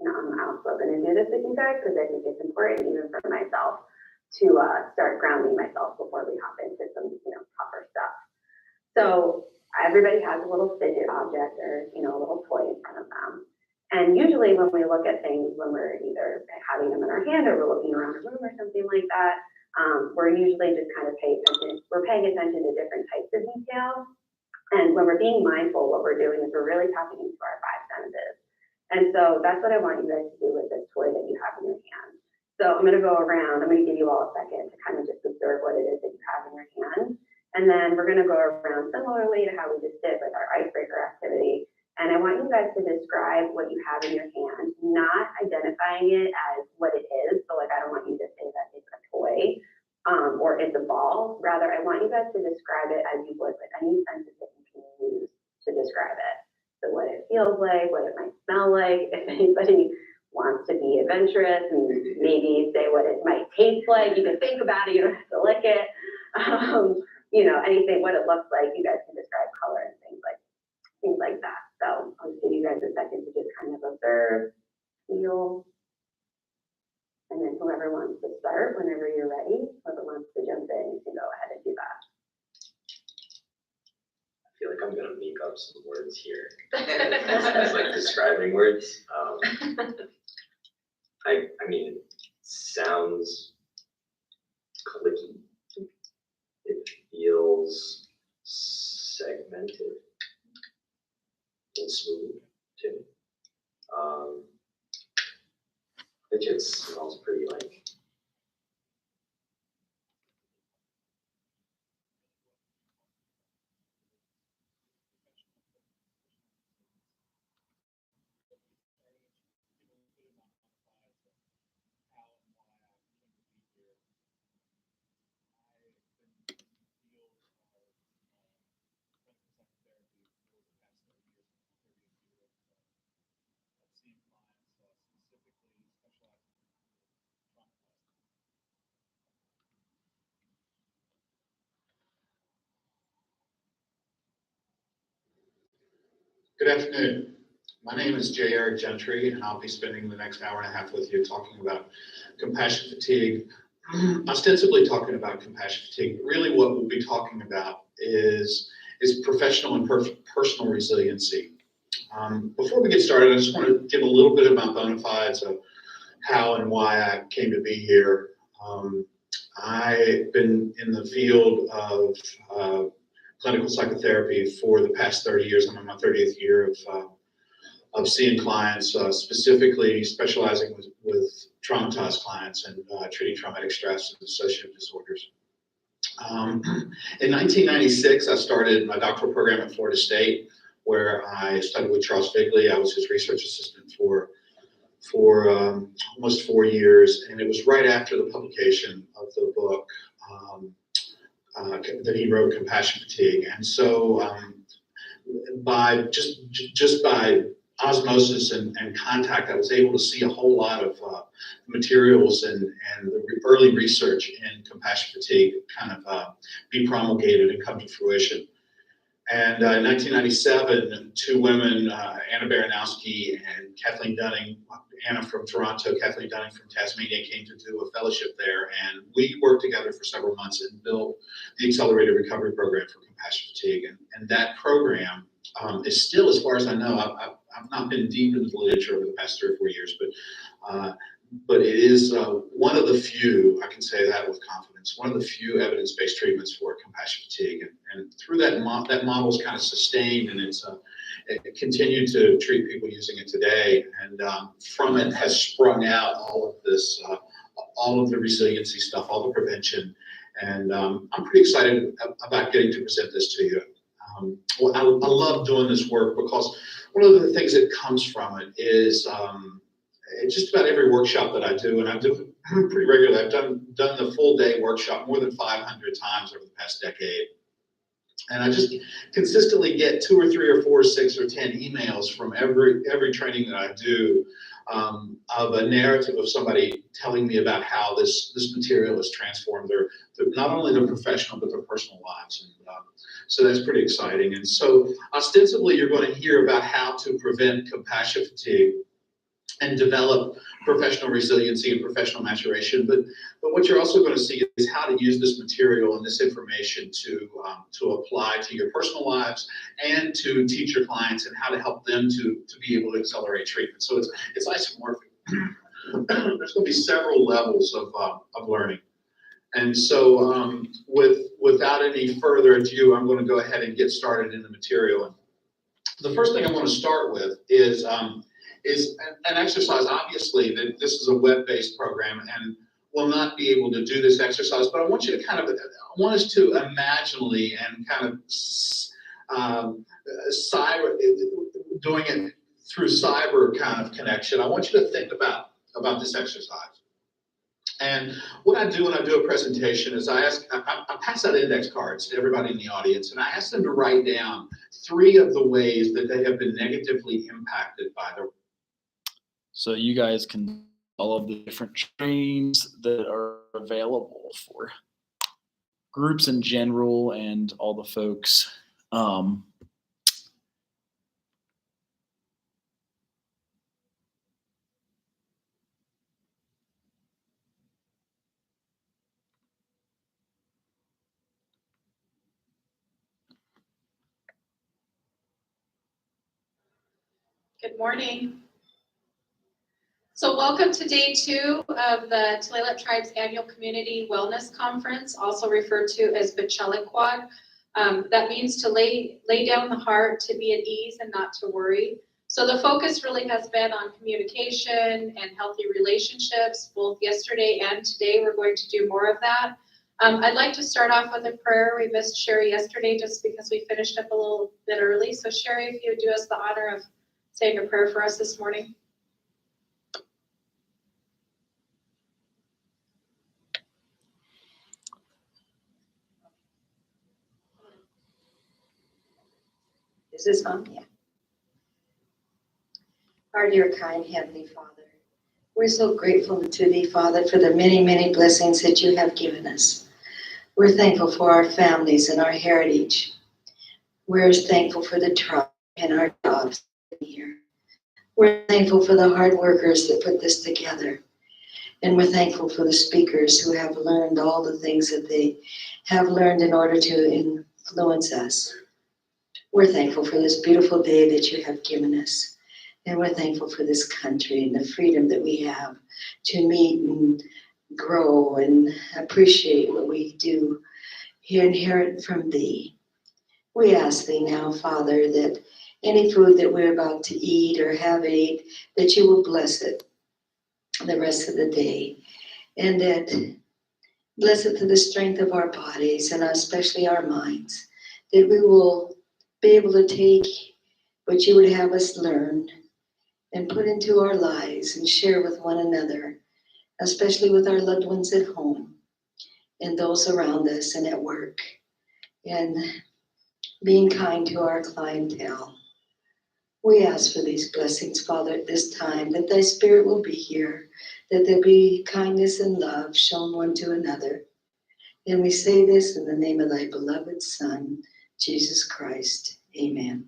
I'm also going to do this with you guys because I think it's important even for myself to start grounding myself before we hop into some, tougher stuff. So everybody has a little fidget object or, a little toy in front of them. And usually when we look at things, when we're either having them in our hand or we're looking around the room or something like that, we're usually just kind of paying attention to different types of detail. And when we're being mindful, what we're doing is we're really tapping into our 5 senses. And so that's what I want you guys to do with this toy that you have in your hand. So I'm going to go around. I'm going to give you all a second to kind of just observe what it is that you have in your hand. And then we're going to go around similarly to how we just did with our icebreaker activity. And I want you guys to describe what you have in your hand, not identifying it as what it is. So like, I don't want you to say that it's a toy or it's a ball. Rather, I want you guys to describe it as you would with any senses that you can use to describe it. So what it feels like, what it might smell like. If anybody wants to be adventurous and maybe say what it might taste like, you can think about it, you don't have to lick it. Anything, what it looks like, you guys can describe color and things like that. So I'll just give you guys a second to just kind of observe, feel, and then whoever wants to start, whenever you're ready, whoever wants to jump in, you can go ahead and do that. I feel like I'm gonna make up some words here. As like describing words. I mean, it sounds clicky. It feels segmented and smooth too. It just smells pretty like. Good afternoon. My name is J. Eric Gentry, and I'll be spending the next hour and a half with you talking about compassion fatigue. Ostensibly talking about compassion fatigue, but really what we'll be talking about is professional and personal resiliency. Before we get started, I just want to give a little bit of my bona fides of how and why I came to be here. I've been in the field of clinical psychotherapy for the past 30 years. I'm in my 30th year of seeing clients, specifically specializing with traumatized clients and treating traumatic stress and dissociative disorders. In 1996, I started my doctoral program at Florida State, where I studied with Charles Figley. I was his research assistant for almost 4 years, and it was right after the publication of the book that he wrote, Compassion Fatigue. And so by just by osmosis and contact, I was able to see a whole lot of materials and the early research in compassion fatigue kind of be promulgated and come to fruition. And in 1997, 2 women, Anna Baranowski and Kathleen Dunning, Anna from Toronto, Kathleen Dunning from Tasmania, came to do a fellowship there. And we worked together for several months and built the Accelerated Recovery Program for Compassion Fatigue. And that program is still, as far as I know, I've not been deep into the literature over the past 3 or 4 years, but it is one of the few, I can say that with confidence, one of the few evidence-based treatments for compassion fatigue. And through that model is kind of sustained, and it continued to treat people using it today. And from it has sprung out all of this, all of the resiliency stuff, all the prevention. And I'm pretty excited about getting to present this to you. I love doing this work because one of the things that comes from it is just about every workshop that I do, and I do pretty regularly. I've done the full day workshop more than 500 times over the past decade. And I just consistently get 2 or 3 or 4, 6 or 10 emails from every training that I do of a narrative of somebody telling me about how this material has transformed their not only their professional but their personal lives. And so that's pretty exciting. And so ostensibly you're going to hear about how to prevent compassion fatigue and develop professional resiliency and professional maturation. But what you're also going to see is how to use this material and this information to apply to your personal lives and to teach your clients and how to help them to be able to accelerate treatment. So it's isomorphic. There's going to be several levels of learning. And so without any further ado, I'm going to go ahead and get started in the material. And the first thing I want to start with is an exercise. Obviously, that this is a web-based program and will not be able to do this exercise, but I want you to I want us to imaginally and kind of doing it through cyber kind of connection. I want you to think about this exercise. And what I do when I do a presentation is I pass out index cards to everybody in the audience, and I ask them to write down 3 of the ways that they have been negatively impacted by their. So you guys can all of the different trainings that are available for groups in general and all the folks. Good morning. So welcome to day 2 of the Tulalip Tribe's annual community wellness conference, also referred to as Becheliquad. That means to lay down the heart, to be at ease and not to worry. So the focus really has been on communication and healthy relationships. Both yesterday and today, we're going to do more of that. I'd like to start off with a prayer. We missed Sherry yesterday just because we finished up a little bit early. So Sherry, if you would do us the honor of saying a prayer for us this morning. Is this on? Yeah. Our dear kind Heavenly Father, we're so grateful to Thee, Father, for the many, many blessings that You have given us. We're thankful for our families and our heritage. We're thankful for the tribe and our jobs here. We're thankful for the hard workers that put this together. And we're thankful for the speakers who have learned all the things that they have learned in order to influence us. We're thankful for this beautiful day that You have given us. And we're thankful for this country and the freedom that we have to meet and grow and appreciate what we do here, inherit from Thee. We ask Thee now, Father, that any food that we're about to eat or have ate, that You will bless it the rest of the day. And that bless it to the strength of our bodies and especially our minds, that we will be able to take what You would have us learn and put into our lives and share with one another, especially with our loved ones at home and those around us and at work, and being kind to our clientele. We ask for these blessings, Father, at this time, that Thy Spirit will be here, that there be kindness and love shown one to another. And we say this in the name of Thy beloved Son, Jesus Christ. Amen.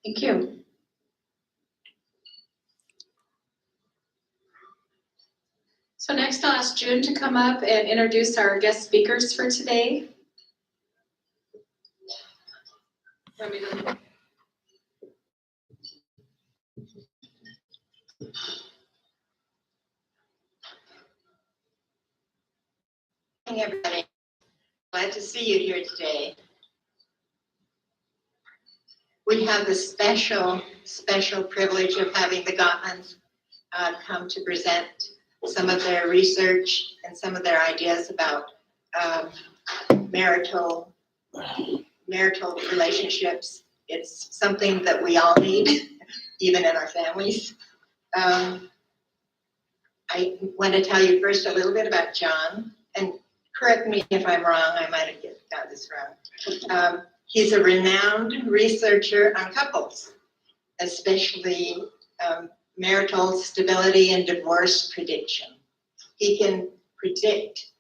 Thank you. So next I'll ask June to come up and introduce our guest speakers for today. Good morning, everybody. Glad to see you here today. We have the special privilege of having the Gottmans come to present some of their research and some of their ideas about marital relationships it's something that we all need, even in our families. I want to tell you first a little bit about John, and correct me if I'm wrong, I might have got this wrong. He's a renowned researcher on couples, especially marital stability and divorce prediction. He can predict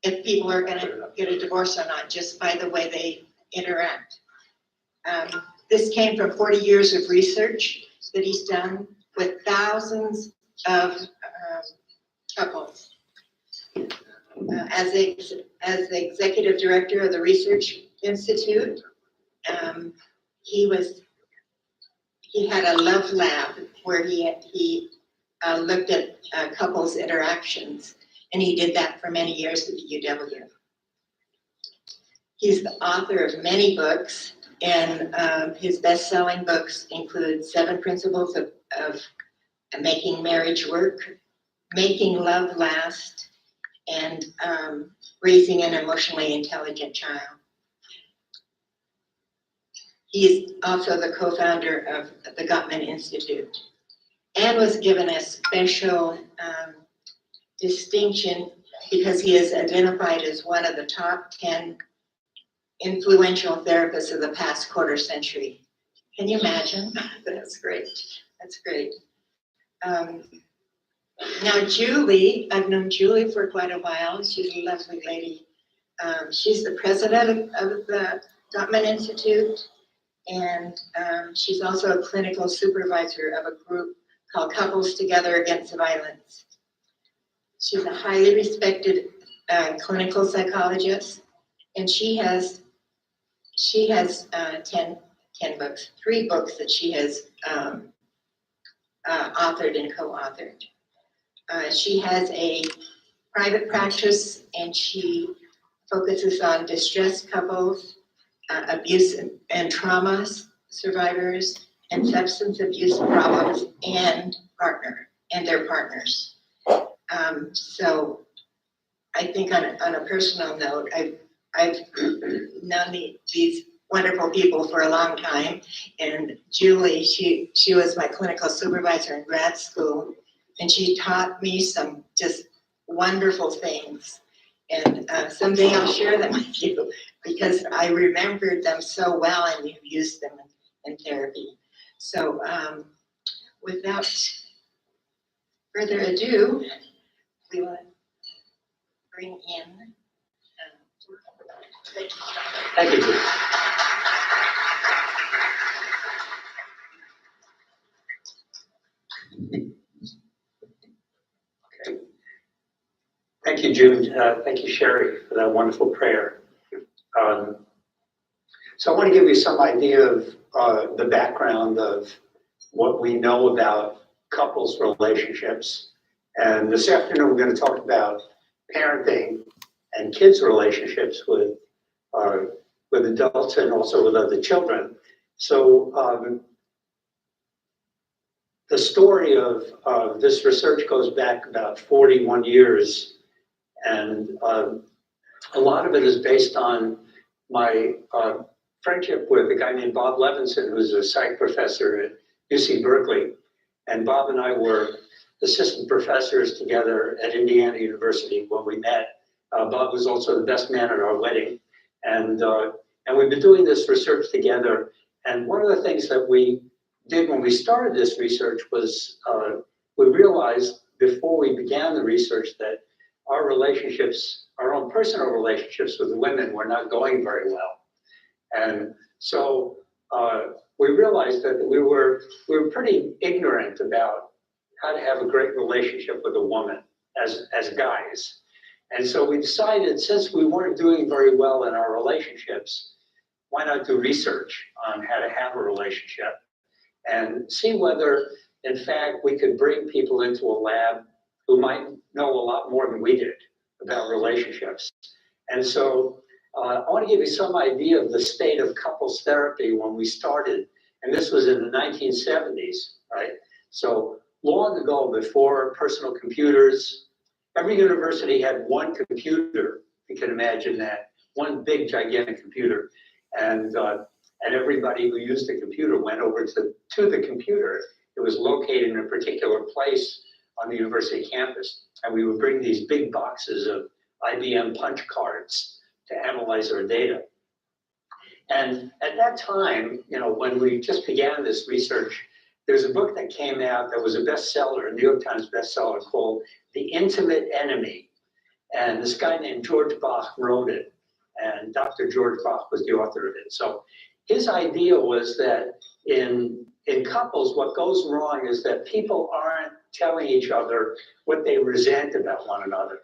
if people are going to get a divorce or not, just by the way they interact. This came from 40 years of research that he's done with thousands of couples. As the executive director of the Research Institute, he had a love lab where he looked at couples' interactions, and he did that for many years at the UW. He's the author of many books, and his best-selling books include 7 Principles of Making Marriage Work, Making Love Last, and Raising an Emotionally Intelligent Child. He is also the co-founder of the Gottman Institute and was given a special distinction because he is identified as one of the top 10 influential therapists of the past quarter century. Can you imagine? That's great. That's great. Now Julie, I've known Julie for quite a while. She's a lovely lady. She's the president of the Gottman Institute, and she's also a clinical supervisor of a group called Couples Together Against Violence. She's a highly respected clinical psychologist, and she has 10 books, 3 books that she has authored and co-authored. She has a private practice, and she focuses on distressed couples, abuse and trauma survivors, and substance abuse problems and their partners. So I think on a personal note, I've known these wonderful people for a long time, and Julie, she was my clinical supervisor in grad school, and she taught me some just wonderful things. And someday I'll share them with you because I remembered them so well, and you've used them in therapy. So without further ado, we will bring in. Thank you, Julie. Okay. Thank you, June. Thank you, Sherry, for that wonderful prayer. So I want to give you some idea of the background of what we know about couples' relationships. And this afternoon, we're going to talk about parenting and kids' relationships with adults and also with other children. So the story of this research goes back about 41 years, and a lot of it is based on my friendship with a guy named Bob Levinson, who's a psych professor at UC Berkeley. And Bob and I were assistant professors together at Indiana University when we met. Bob was also the best man at our wedding. And we've been doing this research together. And one of the things that we did when we started this research was we realized before we began the research that our relationships, our own personal relationships with women were not going very well. And so we realized that we were pretty ignorant about how to have a great relationship with a woman as guys. And so we decided, since we weren't doing very well in our relationships, why not do research on how to have a relationship and see whether, in fact, we could bring people into a lab who might know a lot more than we did about relationships. And so I want to give you some idea of the state of couples therapy when we started. And this was in the 1970s, right? So long ago, before personal computers, every university had one computer. You can imagine that, one big, gigantic computer. And everybody who used the computer went over to the computer. It was located in a particular place on the university campus. And we would bring these big boxes of IBM punch cards to analyze our data. And at that time, when we just began this research, there's a book that came out that was a bestseller, a New York Times bestseller, called The Intimate Enemy. And this guy named George Bach wrote it. And Dr. George Bach was the author of it. So his idea was that in couples, what goes wrong is that people aren't telling each other what they resent about one another.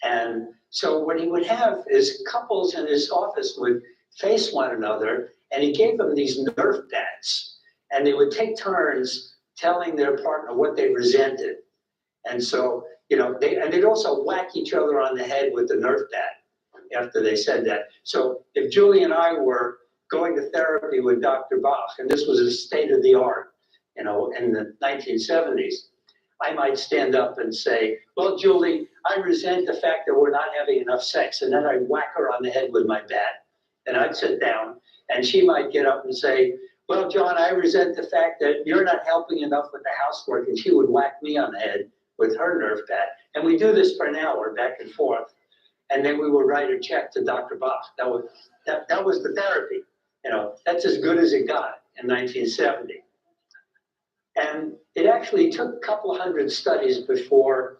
And so what he would have is couples in his office would face one another, and he gave them these Nerf bats, and they would take turns telling their partner what they resented. And so, they'd also whack each other on the head with the Nerf bat after they said that. So if Julie and I were going to therapy with Dr. Bach, and this was a state of the art, in the 1970s, I might stand up and say, well, Julie, I resent the fact that we're not having enough sex. And then I'd whack her on the head with my bat, and I'd sit down, and she might get up and say, well, John, I resent the fact that you're not helping enough with the housework, and she would whack me on the head with her Nerf bat. And we do this for an hour, back and forth. And then we would write a check to Dr. Bach. That was the therapy. That's as good as it got in 1970. And it actually took a couple of hundred studies before,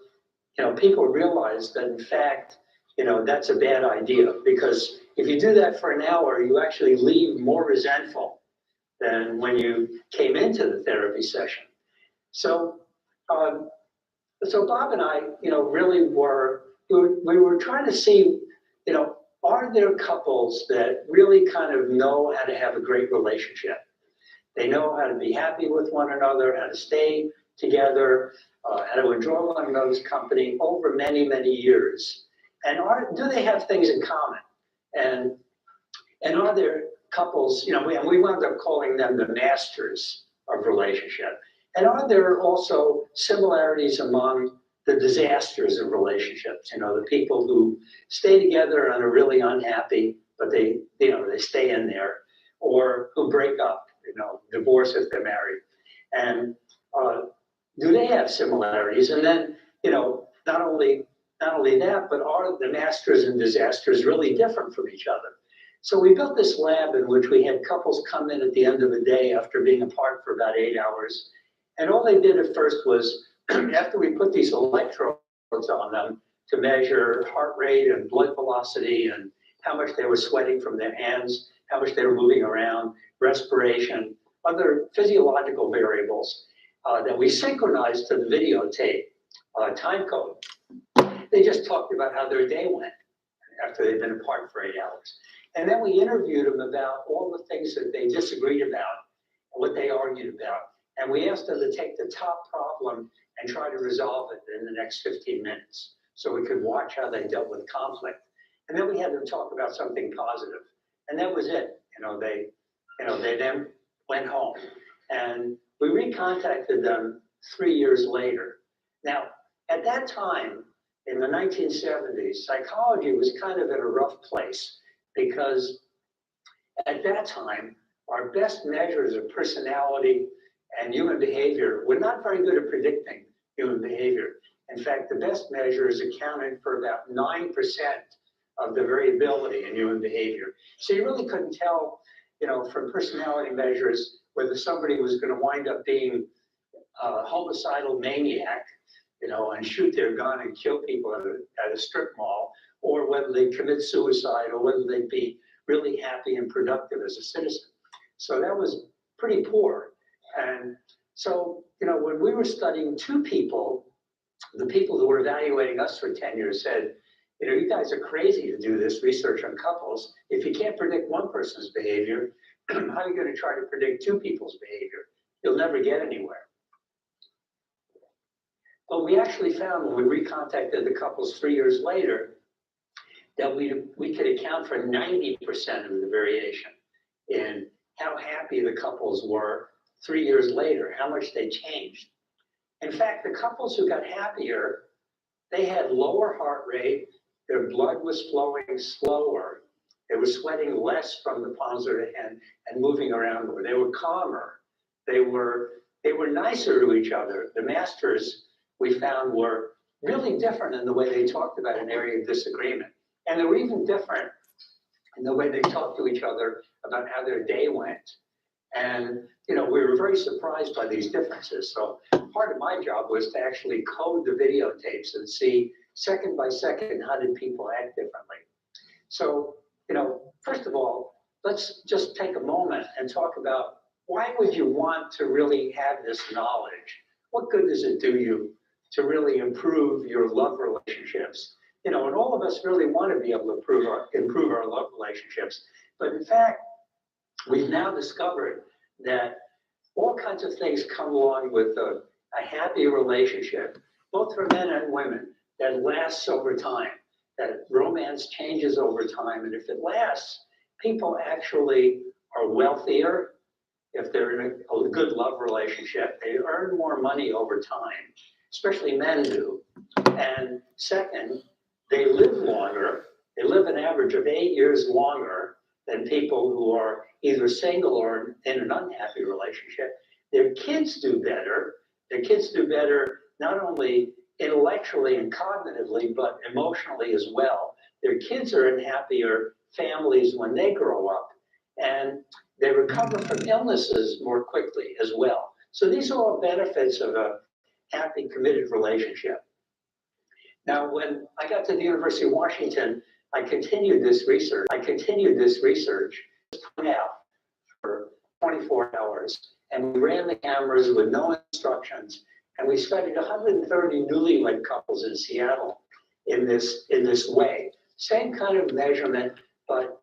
people realized that in fact, that's a bad idea, because if you do that for an hour, you actually leave more resentful than when you came into the therapy session. So, Bob and I, really we were trying to see, are there couples that really kind of know how to have a great relationship? They know how to be happy with one another, how to stay together, how to enjoy one another's company over many, many years. And do they have things in common? And are there couples, we wound up calling them the masters of relationship. And are there also similarities among the disasters of relationships? The people who stay together and are really unhappy, but they stay in there, or who break up, divorce if they're married. And do they have similarities? And then, not only that, but are the masters and disasters really different from each other? So we built this lab in which we had couples come in at the end of the day after being apart for about 8 hours. And all they did at first was, after we put these electrodes on them to measure heart rate and blood velocity and how much they were sweating from their hands, how much they were moving around, respiration, other physiological variables that we synchronized to the videotape time code. They just talked about how their day went after they'd been apart for 8 hours. And then we interviewed them about all the things that they disagreed about, what they argued about. And we asked them to take the top problem and try to resolve it in the next 15 minutes so we could watch how they dealt with conflict. And then we had them talk about something positive. And that was it. They then went home. And we recontacted them 3 years later. Now, at that time, in the 1970s, psychology was kind of in a rough place, because at that time, our best measures of personality and human behavior were not very good at predicting human behavior. In fact, the best measures accounted for about 9% of the variability in human behavior. So you really couldn't tell, from personality measures whether somebody was going to wind up being a homicidal maniac, and shoot their gun and kill people at a strip mall, or whether they'd commit suicide, or whether they'd be really happy and productive as a citizen. So that was pretty poor. And so, when we were studying two people, the people who were evaluating us for 10 years said, you guys are crazy to do this research on couples. If you can't predict one person's behavior, how are you going to try to predict two people's behavior? You'll never get anywhere. But we actually found, when we recontacted the couples 3 years later, that we could account for 90% of the variation in how happy the couples were 3 years later, how much they changed. In fact, the couples who got happier, they had lower heart rate, their blood was flowing slower, They were sweating less from the palms of their hand and moving around more. They were calmer. They were nicer to each other. The masters, we found, were really different in the way they talked about an area of disagreement. And they were even different in the way they talked to each other about how their day went. And, we were very surprised by these differences. So part of my job was to actually code the videotapes and see second by second, how did people act differently? So, first of all, let's just take a moment and talk about why would you want to really have this knowledge? What good does it do you to really improve your love relationships? And all of us really want to be able to improve our love relationships. But in fact, we've now discovered that all kinds of things come along with a happy relationship, both for men and women, that lasts over time, that romance changes over time. And if it lasts, people actually are wealthier. If they're in a good love relationship, they earn more money over time, especially men do. And second, they live longer. They live an average of 8 years longer than people who are either single or in an unhappy relationship. Their kids do better. Their kids do better not only intellectually and cognitively, but emotionally as well. Their kids are in happier families when they grow up, and they recover from illnesses more quickly as well. So these are all benefits of a happy, committed relationship. Now, when I got to the University of Washington, I continued this research out for 24 hours, and we ran the cameras with no instructions, and we studied 130 newlywed couples in Seattle in this way. Same kind of measurement, but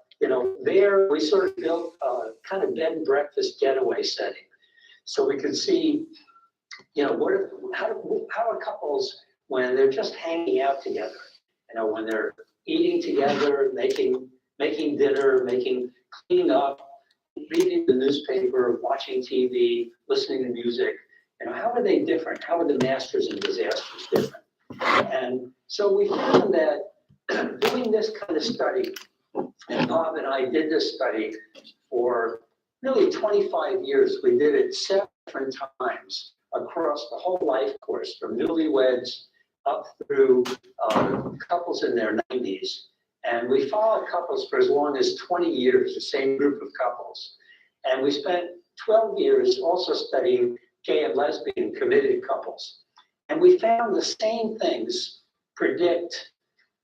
there we sort of built a kind of bed and breakfast getaway setting, so we could see, how are couples when they're just hanging out together, when they're eating together, making dinner, cleaning up, reading the newspaper, watching TV, listening to music. How are they different? How are the masters and disasters different? And so we found that doing this kind of study, and Bob and I did this study for nearly 25 years. We did it 7 different times across the whole life course, from newlyweds up through couples in their 90s. And we followed couples for as long as 20 years, the same group of couples. And we spent 12 years also studying gay and lesbian committed couples. And we found the same things predict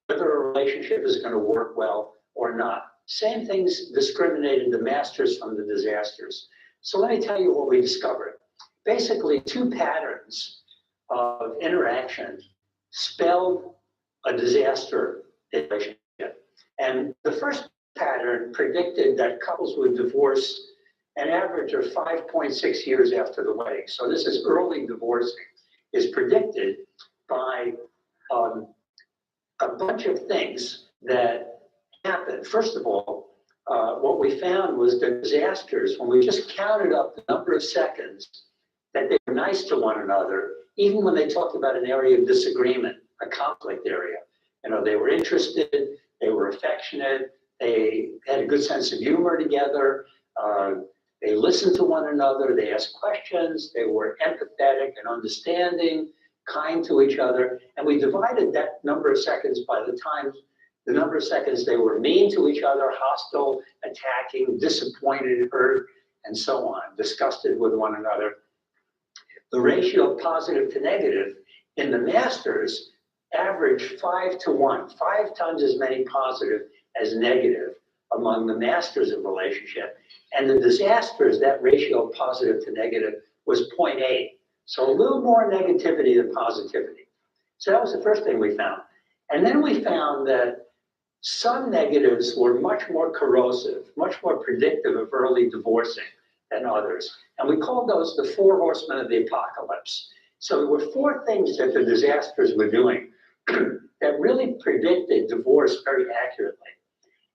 whether a relationship is going to work well or not. Same things discriminated the masters from the disasters. So let me tell you what we discovered. Basically, 2 patterns of interaction spelled a disaster relationship. And the first pattern predicted that couples would divorce an average of 5.6 years after the wedding. So this is early divorcing, is predicted by a bunch of things that happen. First of all, what we found was the disasters, when we just counted up the number of seconds that they were nice to one another, even when they talked about an area of disagreement, a conflict area. They were interested, they were affectionate, they had a good sense of humor together, they listened to one another, they asked questions, they were empathetic and understanding, kind to each other. And we divided that number of seconds by the number of seconds they were mean to each other, hostile, attacking, disappointed, hurt, and so on, disgusted with one another. The ratio of positive to negative in the masters averaged 5 to 1, 5 times as many positive as negative among the masters of relationship. And the disasters, that ratio of positive to negative was 0.8. So a little more negativity than positivity. So that was the first thing we found. And then we found that some negatives were much more corrosive, much more predictive of early divorcing than others. And we called those the 4 horsemen of the apocalypse. So there were 4 things that the disasters were doing that really predicted divorce very accurately.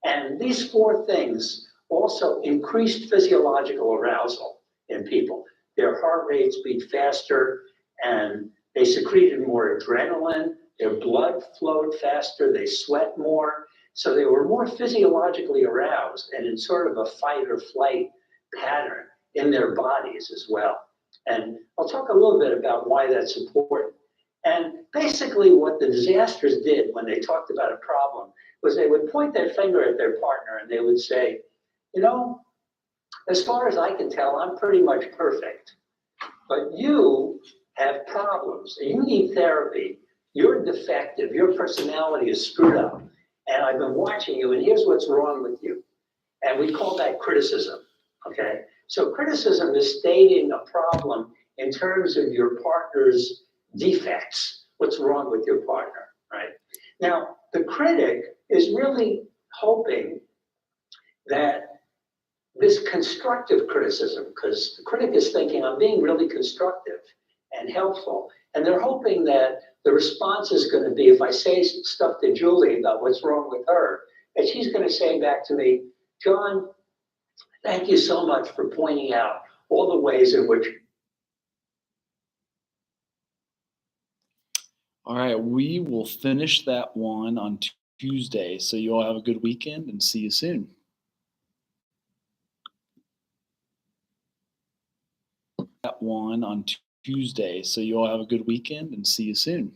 And these 4 things also increased physiological arousal in people. Their heart rates beat faster, and they secreted more adrenaline, their blood flowed faster, they sweat more, So they were more physiologically aroused and in sort of a fight or flight pattern in their bodies as well. And I'll talk a little bit about why that's important. And basically what the disasters did when they talked about a problem was they would point their finger at their partner and they would say, you know, as far as I can tell, I'm pretty much perfect. But you have problems and you need therapy. You're defective. Your personality is screwed up. And I've been watching you and here's what's wrong with you. And we call that criticism, okay? So criticism is stating a problem in terms of your partner's defects, what's wrong with your partner, right? Now, the critic is really hoping that this constructive criticism, because the critic is thinking, I'm being really constructive and helpful, and they're hoping that the response is going to be, if I say stuff to Julie about what's wrong with her, that she's going to say back to me, John, thank you so much for pointing out all the ways in which. All right, we will finish that one on Tuesday. So you all have a good weekend and see you soon. That one on Tuesday. So you all have a good weekend and see you soon.